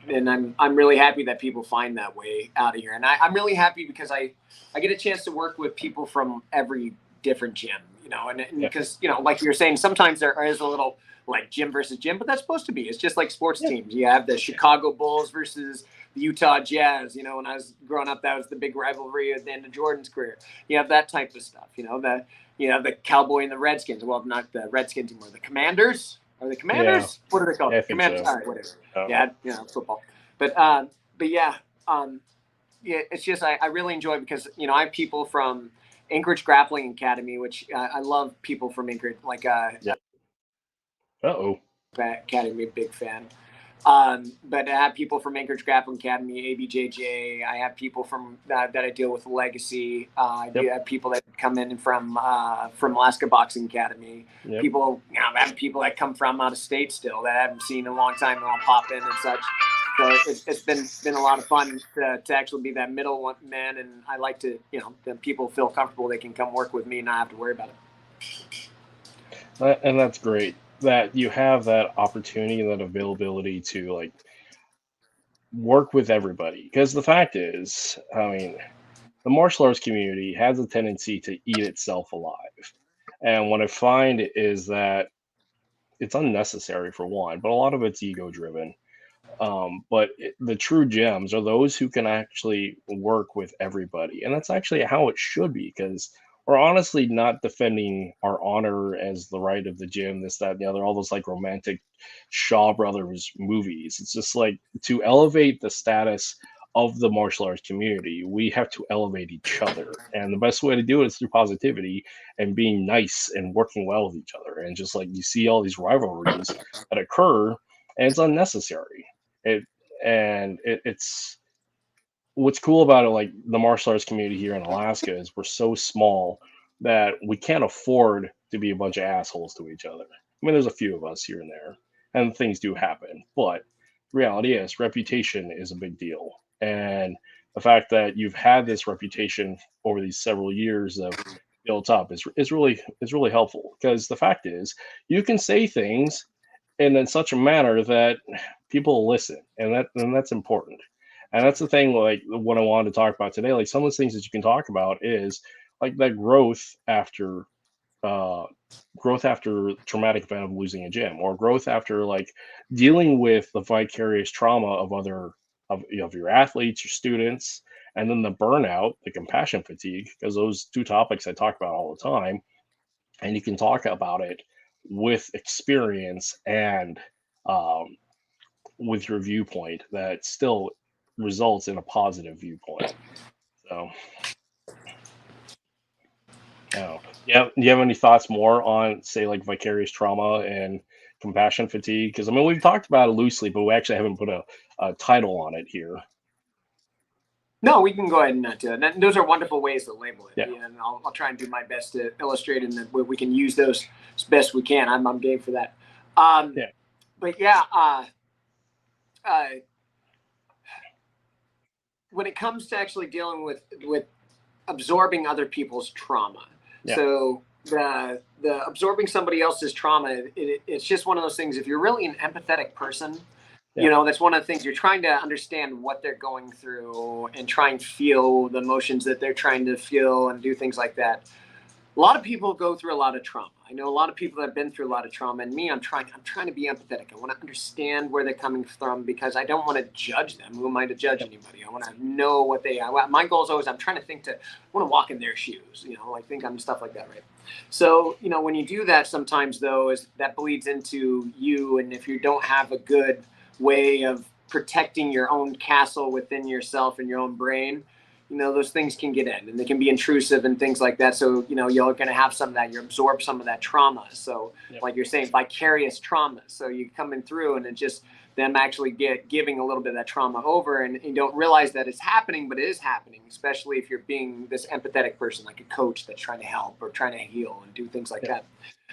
and I'm really happy that people find that way out of here, and I'm really happy because I get a chance to work with people from every different gym, and yeah, because like you were saying, sometimes there is a little like gym versus gym, but that's supposed to be. It's just like sports yeah, teams. You have the Chicago Bulls versus the Utah Jazz. When I was growing up, that was the big rivalry at the end of Jordan's career. You have that type of stuff. The Cowboy and the Redskins. Well, not the Redskins anymore. The Commanders. Are they yeah. Commanders? What are they called? I think Commanders. so. All right, whatever. I don't know. Yeah, football. But yeah, yeah. It's just I really enjoy it because I have people from Anchorage Grappling Academy, which I love people from Anchorage, like Yeah. Uh-oh. Academy, big fan. But I have people from Anchorage Grappling Academy, ABJJ. I have people from that I deal with Legacy. I do Yep. have people that come in from Alaska Boxing Academy. Yep. People, I have people that come from out of state still that I haven't seen in a long time, and I'll pop in and such. So it's been a lot of fun to actually be that middle one man, and I like to that people feel comfortable they can come work with me and not have to worry about it. And that's great that you have that opportunity and that availability to like work with everybody. Because the fact is, I mean, the martial arts community has a tendency to eat itself alive. And what I find is that it's unnecessary for one, but a lot of it's ego driven. The true gems are those who can actually work with everybody, and that's actually how it should be. Because we're honestly not defending our honor as the right of the gym, this, that, and the other. All those like romantic Shaw Brothers movies. It's just like to elevate the status of the martial arts community. We have to elevate each other. And the best way to do it is through positivity and being nice and working well with each other. And just like you see all these rivalries that occur, and it's unnecessary. It it's what's cool about it, like the martial arts community here in Alaska, is we're so small that we can't afford to be a bunch of assholes to each other. I mean, there's a few of us here and there, and things do happen, but the reality is, reputation is a big deal. And the fact that you've had this reputation over these several years of built up is really helpful, because the fact is, you can say things in such a manner that people will listen, and that's important. And that's the thing, like what I wanted to talk about today. Like some of the things that you can talk about is like that uh, growth after traumatic event of losing a gym, or growth after like dealing with the vicarious trauma of of your athletes, your students, and then the burnout, the compassion fatigue, because those two topics I talk about all the time, and you can talk about it with experience and um, with your viewpoint that still results in a positive viewpoint. So, yeah. Do you have any thoughts more on, say, like vicarious trauma and compassion fatigue? Because I mean, we've talked about it loosely, but we actually haven't put a title on it here. No, we can go ahead and do it. And those are wonderful ways to label it. Yeah. Yeah, and I'll try and do my best to illustrate it, and that we can use those as best we can. I'm game for that. Yeah. But yeah, uh, when it comes to actually dealing with absorbing other people's trauma, Yeah. so the absorbing somebody else's trauma, it's just one of those things. If you're really an empathetic person, Yeah. that's one of the things. You're trying to understand what they're going through and try and feel the emotions that they're trying to feel and do things like that. A lot of people go through a lot of trauma. I know a lot of people that have been through a lot of trauma, and me, I'm trying to be empathetic. I want to understand where they're coming from, because I don't want to judge them. Who am I to judge anybody? I want to know what my goal is always, I'm trying to think I want to walk in their shoes, like think on stuff like that, right? So, when you do that, sometimes though, is that bleeds into you. And if you don't have a good way of protecting your own castle within yourself and your own brain, those things can get in, and they can be intrusive and things like that. So, you're going to have some of that, you absorb some of that trauma. So like you're saying, vicarious trauma. So you coming through, and it just them actually giving a little bit of that trauma over, and you don't realize that it's happening, but it is happening, especially if you're being this empathetic person, like a coach that's trying to help or trying to heal and do things like that.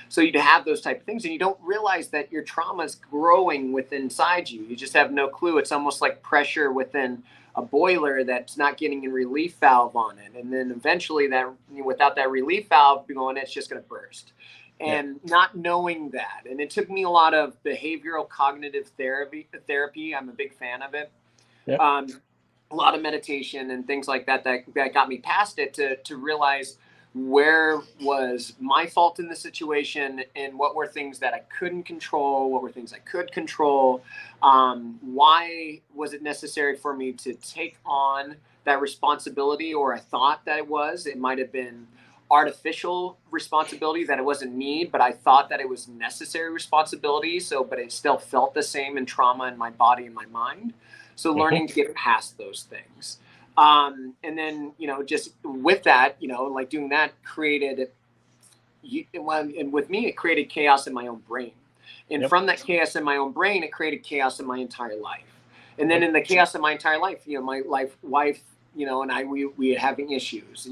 So you have those type of things, and you don't realize that your trauma is growing within inside you. You just have no clue. It's almost like pressure within a boiler that's not getting a relief valve on it, and then eventually that, without that relief valve going, it's just going to burst. And not knowing that, and it took me a lot of behavioral cognitive therapy. I'm a big fan of it. A lot of meditation and things like that got me past it to realize where was my fault in the situation, and what were things that I couldn't control, what were things I could control. Why was it necessary for me to take on that responsibility? Or I thought that it might have been artificial responsibility, that it wasn't need, but I thought that it was necessary responsibility. So, but it still felt the same in trauma in my body and my mind. So learning to get past those things. And then, just with that, like doing that created, and with me, it created chaos in my own brain. And from that chaos in my own brain, it created chaos in my entire life. And then in the chaos of my entire life, my wife, and we having issues,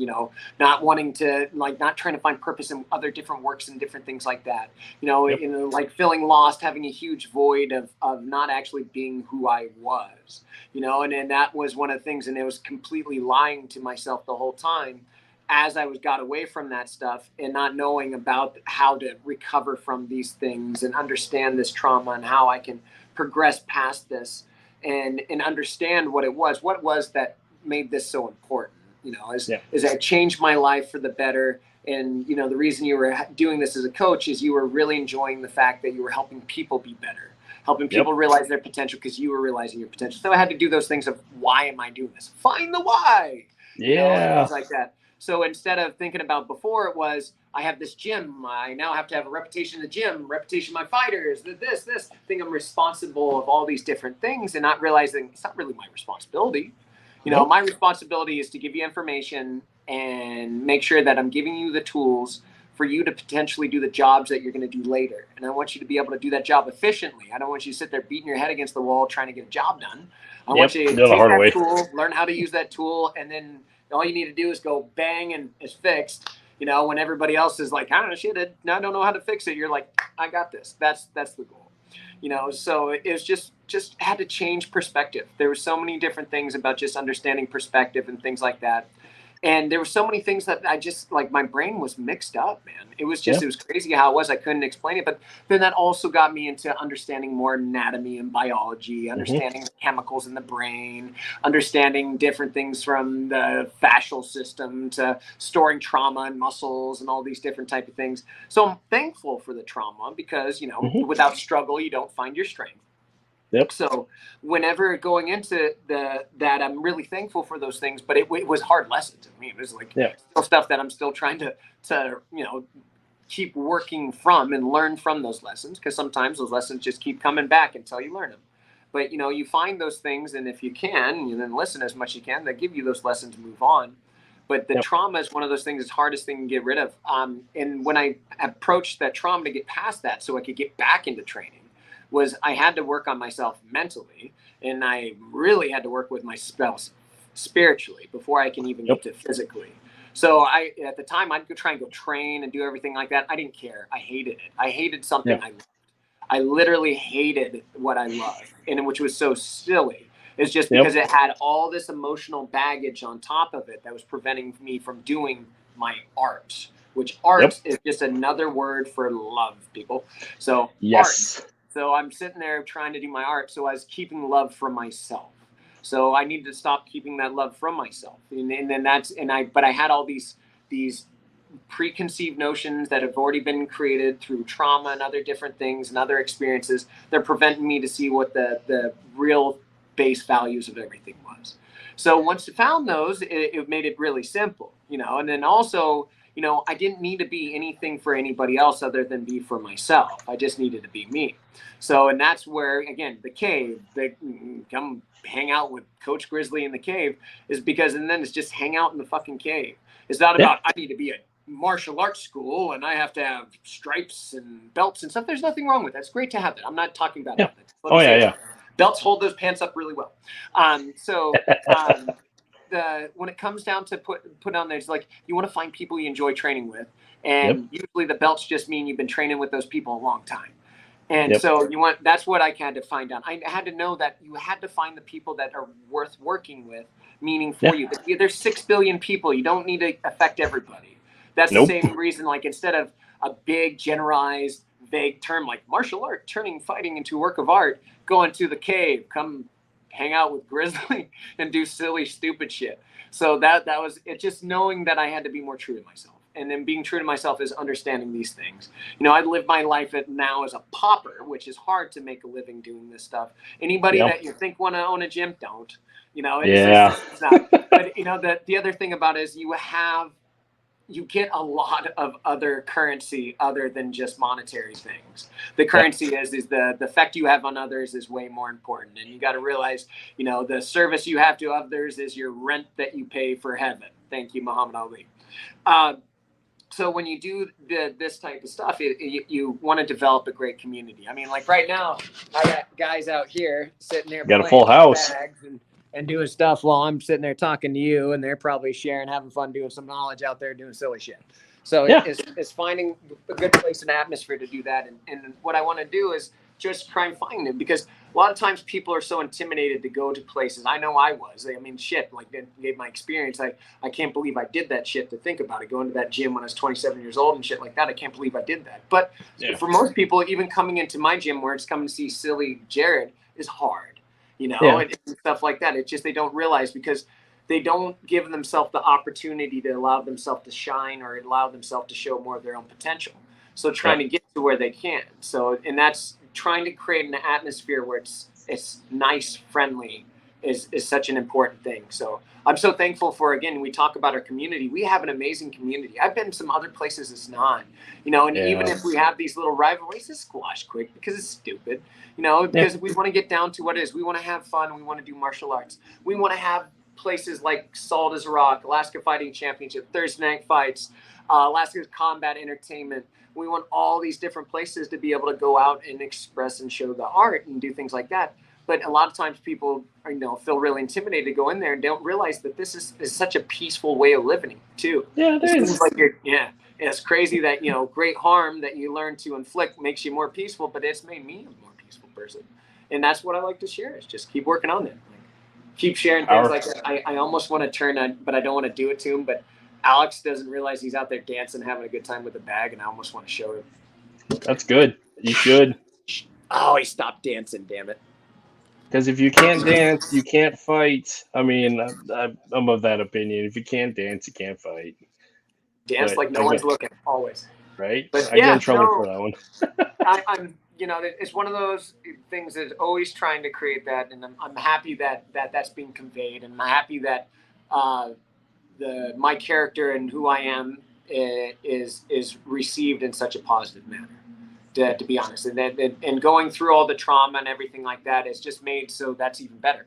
not wanting to, not trying to find purpose in other different works and different things like that, like feeling lost, having a huge void of not actually being who I was, and then that was one of the things. And it was completely lying to myself the whole time, as I got away from that stuff, and not knowing about how to recover from these things and understand this trauma and how I can progress past this, and understand what it was that made this so important, is I changed my life for the better. And, the reason you were doing this as a coach is you were really enjoying the fact that you were helping people be better, helping people realize their potential, because you were realizing your potential. So I had to do those things of, why am I doing this? Find the why, and things like that. So instead of thinking about, before it was, I have this gym, I now have to have a reputation in the gym, reputation of my fighters, this thing, I'm responsible of all these different things, and not realizing it's not really my responsibility. You know, my responsibility is to give you information and make sure that I'm giving you the tools for you to potentially do the jobs that you're going to do later. And I want you to be able to do that job efficiently. I don't want you to sit there beating your head against the wall trying to get a job done. I want you to take that tool, learn how to use that tool, and then all you need to do is go bang and it's fixed. You know, when everybody else is like, I don't know, shit, I don't know how to fix it. You're like, I got this. That's the goal. You know, so it was just had to change perspective. There were so many different things about just understanding perspective and things like that. And there were so many things that I just, like, my brain was mixed up, man. It was just, it was crazy how it was. I couldn't explain it. But then that also got me into understanding more anatomy and biology, understanding the chemicals in the brain, understanding different things from the fascial system to storing trauma in muscles and all these different type of things. So I'm thankful for the trauma because, you know, without struggle, you don't find your strength. So whenever going into that, I'm really thankful for those things, but it was hard lessons. I mean, it was like still stuff that I'm still trying to you know, keep working from and learn from those lessons, because sometimes those lessons just keep coming back until you learn them. But, you know, you find those things, and if you can, you then listen as much as you can, they give you those lessons to move on. But the trauma is one of those things, it's hardest thing to get rid of. And when I approached that trauma to get past that so I could get back into training, was I had to work on myself mentally, and I really had to work with myself spiritually before I can even get to physically. So at the time, I'd go try and go train and do everything like that. I didn't care. I hated it. I hated something I loved. I literally hated what I loved, and which was so silly. It's just because it had all this emotional baggage on top of it that was preventing me from doing my art, which art is just another word for love, people. So art. So I'm sitting there trying to do my art. So I was keeping love from myself. So I needed to stop keeping that love from myself. And then but I had all these preconceived notions that have already been created through trauma and other different things and other experiences. They're preventing me to see what the real base values of everything was. So once I found those, it made it really simple, you know, and then also, you know, I didn't need to be anything for anybody else other than be for myself. I just needed to be me. So, and that's where, again, the cave, come hang out with Coach Grizzly in the cave is because, and then it's just hang out in the fucking cave. It's not about, I need to be a martial arts school and I have to have stripes and belts and stuff. There's nothing wrong with that. It's great to have that. I'm not talking about that. Belts hold those pants up really well. When it comes down to put on there, it's like you want to find people you enjoy training with, and usually the belts just mean you've been training with those people a long time. And so that's what I had to find out. I had to know that you had to find the people that are worth working with, meaning for you. There's 6 billion people. You don't need to affect everybody. That's the same reason, like, instead of a big generalized vague term like martial art turning fighting into a work of art, go into the cave, come hang out with Grizzly and do silly, stupid shit. So that was it, just knowing that I had to be more true to myself. And then being true to myself is understanding these things. You know, I live my life now as a pauper, which is hard to make a living doing this stuff. Anybody that you think want to own a gym, don't. You know, it's not. But, you know, the other thing about it is you get a lot of other currency other than just monetary things. The currency is the effect you have on others is way more important. And you got to realize, you know, the service you have to others is your rent that you pay for heaven. Thank you, Muhammad Ali. So when you do this type of stuff, you want to develop a great community. I mean, like right now, I got guys out here sitting there got a full house and doing stuff while I'm sitting there talking to you, and they're probably sharing, having fun, doing some knowledge out there, doing silly shit. So it's finding a good place and atmosphere to do that. And what I want to do is just try and find it, because a lot of times people are so intimidated to go to places. I know I was. I mean, shit, like, gave my experience. I can't believe I did that shit, to think about it, going to that gym when I was 27 years old and shit like that. I can't believe I did that. But for most people, even coming into my gym where it's coming to see silly Jared is hard, you know, and stuff like that. It's just they don't realize, because they don't give themselves the opportunity to allow themselves to shine or allow themselves to show more of their own potential. So trying to get to where they can. So, and that's trying to create an atmosphere where it's nice, friendly is such an important thing. So I'm so thankful for, again, we talk about our community. We have an amazing community. I've been some other places it's not, you know, and even if we have these little rivalries, it's squash quick because it's stupid, you know, because we want to get down to what it is. We want to have fun. We want to do martial arts. We want to have places like Salt as Rock, Alaska Fighting Championship, Thursday Night Fights, Alaska's Combat Entertainment. We want all these different places to be able to go out and express and show the art and do things like that. But a lot of times people, feel really intimidated to go in there and don't realize that this is such a peaceful way of living too. Yeah, it is. Like it's crazy that, great harm that you learn to inflict makes you more peaceful, but it's made me a more peaceful person. And that's what I like to share, is just keep working on that. Keep sharing things like that. I almost want to turn on, but I don't want to do it to him. But Alex doesn't realize he's out there dancing, having a good time with the bag, and I almost want to show him. That's good. You should. Oh, he stopped dancing, damn it. Because if you can't dance, you can't fight. I mean, I'm of that opinion. If you can't dance, you can't fight. Dance like no one's looking, always. Right? But I get in trouble for that one. I'm it's one of those things that's always trying to create that, and I'm happy that's being conveyed, and I'm happy that my character and who I am is received in such a positive manner. To be honest, and going through all the trauma and everything like that, it's just made so that's even better.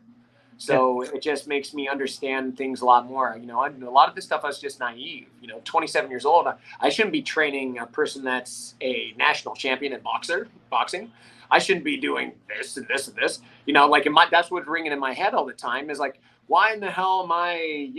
So it just makes me understand things a lot more. A lot of this stuff I was just naive. 27 years old, I shouldn't be training a person that's a national champion in boxing. I shouldn't be doing this and this and this. That's what's ringing in my head all the time is like, why in the hell am I,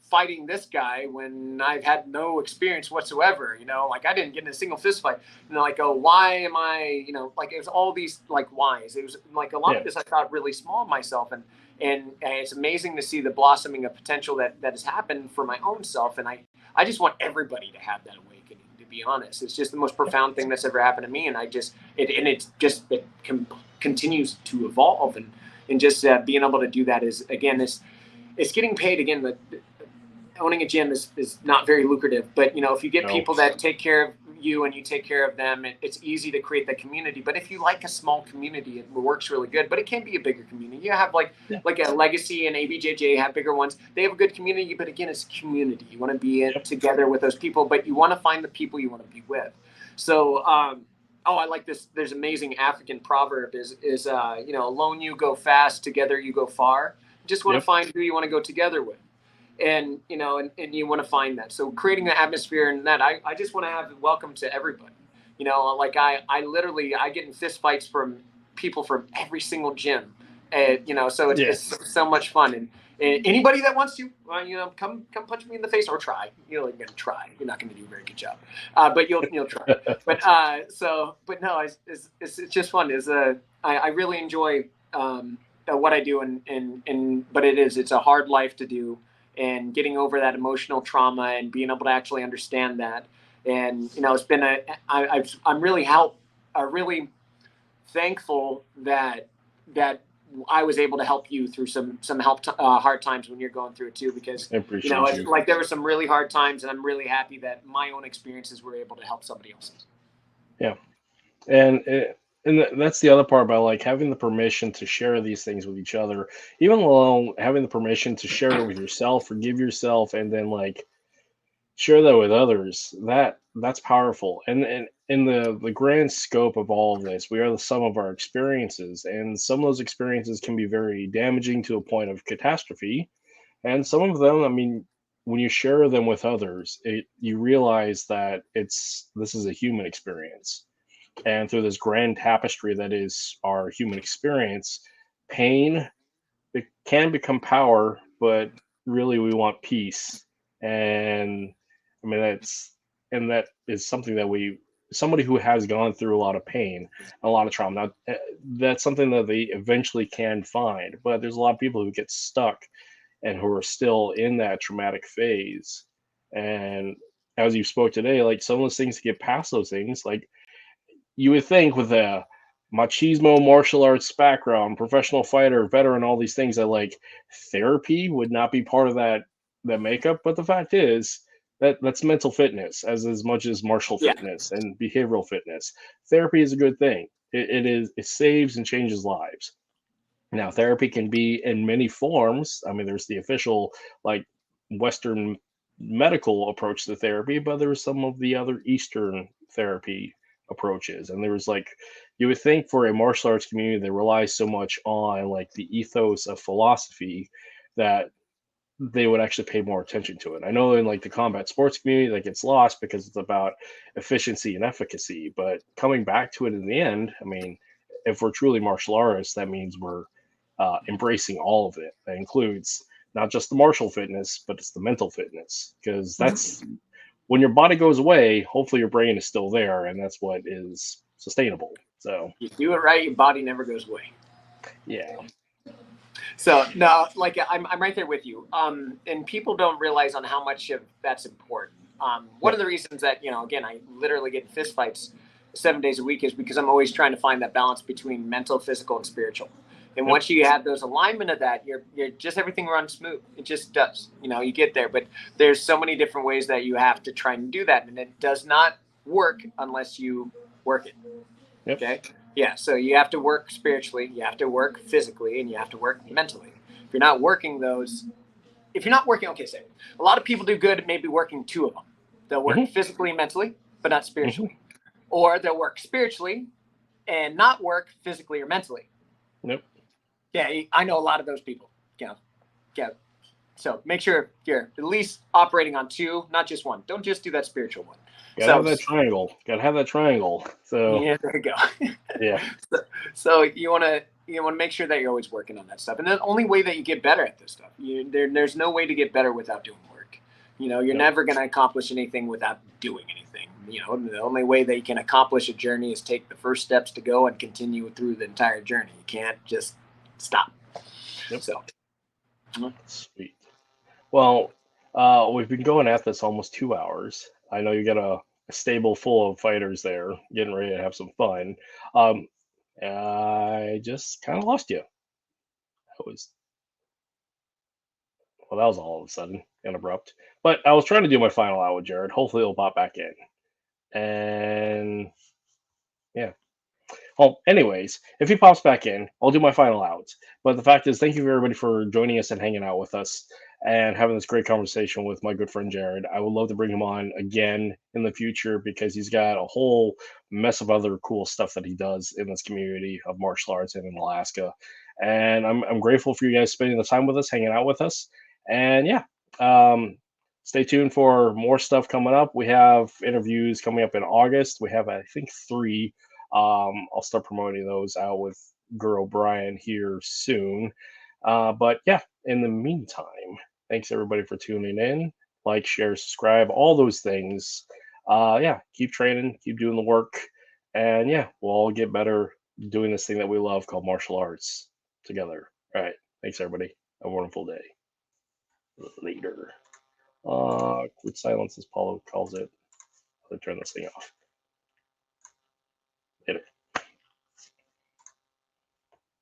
fighting this guy when I've had no experience whatsoever? I didn't get in a single fist fight. Why am I, it was all these whys. It was like a lot of this I thought really small of myself, and it's amazing to see the blossoming of potential that has happened for my own self. And I just want everybody to have that awakening, to be honest. It's just the most profound thing that's ever happened to me. And it continues to evolve, and just being able to do that is, again, it's getting paid. Again, owning a gym is not very lucrative, but if you get people that take care of you and you take care of them, it's easy to create that community. But if you like a small community, it works really good. But it can be a bigger community. You have like a Legacy and ABJJ have bigger ones. They have a good community, but again, it's community. You want to be together with those people, but you want to find the people you want to be with. So, I like this. There's amazing African proverb is alone you go fast, together you go far. Just want to find who you want to go together with. And and you want to find that. So creating the atmosphere and that, I just want to have welcome to everybody. I literally get in fist fights from people from every single gym. So it's so much fun. And anybody that wants to, come punch me in the face or try. You're going to try. You're not going to do a very good job, but you'll try. But no, it's just fun. I really enjoy what I do, but it's a hard life to do. And getting over that emotional trauma and being able to actually understand that. And, it's been I'm really really thankful that I was able to help you through some hard times when you're going through it too, because, there were some really hard times, and I'm really happy that my own experiences were able to help somebody else's. Yeah. And that's the other part about having the permission to share these things with each other, even alone having the permission to share it with yourself, forgive yourself, and then share that with others. That's powerful. And in the grand scope of all of this, we are the sum of our experiences, and some of those experiences can be very damaging to a point of catastrophe. And some of them, I mean, when you share them with others, you realize that this is a human experience. And through this grand tapestry that is our human experience, pain, it can become power, but really we want peace. And I mean, that is something that somebody who has gone through a lot of pain, a lot of trauma, now, that's something that they eventually can find. But there's a lot of people who get stuck and who are still in that traumatic phase. And as you spoke today, some of those things, to get past those things, you would think with a machismo martial arts background, professional fighter, veteran, all these things, that therapy would not be part of that makeup. But the fact is that's mental fitness as much as martial fitness and behavioral fitness. Therapy is a good thing. It saves and changes lives. Now, therapy can be in many forms. I mean, there's the official Western medical approach to therapy, but there's some of the other Eastern therapy approaches. And there was you would think for a martial arts community that relies so much on the ethos of philosophy, that they would actually pay more attention to it. I know in like the combat sports community that gets lost because it's about efficiency and efficacy, but coming back to it in the end, I mean, if we're truly martial artists, that means we're embracing all of it. That includes not just the martial fitness, but it's the mental fitness, because that's when your body goes away, hopefully your brain is still there, and that's what is sustainable. So You do it right, your body never goes away. yeah. So no, like I'm right there with you. And people don't realize on how much of that's important. One Yep. of the reasons that, again, I literally get in fist fights 7 days a week is because I'm always trying to find that balance between mental, physical, and spiritual. And Yep. once you have those alignment of that, you're just everything runs smooth. It just does. You get there, but there's so many different ways that you have to try and do that, and it does not work unless you work it. Yep. Okay. Yeah. So you have to work spiritually, you have to work physically, and you have to work mentally. If you're not working those, if you're not working, okay, say a lot of people do good at maybe working two of them. They'll work Hmm. physically and mentally, but not Hmm. spiritually. Or they'll work spiritually and not work physically or mentally. Yep. Yeah, I know a lot of those people. Yeah. Yeah. So make sure you're at least operating on two, not just one. Don't just do that spiritual one. Gotta have So that triangle. Gotta have that triangle. So yeah, there you go. yeah. So you want to make sure that you're always working on that stuff, and the only way that you get better at this stuff, there's no way to get better without doing work. You're Yep. never going to accomplish anything without doing anything. The only way that you can accomplish a journey is take the first steps to go and continue through the entire journey. You can't just stop. Yep. So Sweet. Well, we've been going at this almost 2 hours. I know you got a stable full of fighters there, getting ready to have some fun. Um, I just kind of lost you. That was Well, that was all of a sudden and abrupt. But I was trying to do my final out with Jared. Hopefully, it'll pop back in. And yeah. Well, anyways, if he pops back in, I'll do my final outs. But the fact is, thank you everybody for joining us and hanging out with us and having this great conversation with my good friend Jared. I would love to bring him on again in the future because he's got a whole mess of other cool stuff that he does in this community of martial arts and in Alaska. And I'm grateful for you guys spending the time with us, hanging out with us. And yeah, um, stay tuned for more stuff coming up. We have interviews coming up in August. We have, I think, three. I'll start promoting those out with Guru O'Brien here soon. But yeah, in the meantime, thanks everybody for tuning in. Like, share, subscribe, all those things. Yeah, keep training, keep doing the work, and yeah, we'll all get better doing this thing that we love called martial arts together. All right, thanks everybody. Have a wonderful day. Later. Quick silence, as Paulo calls it. I'll turn this thing off.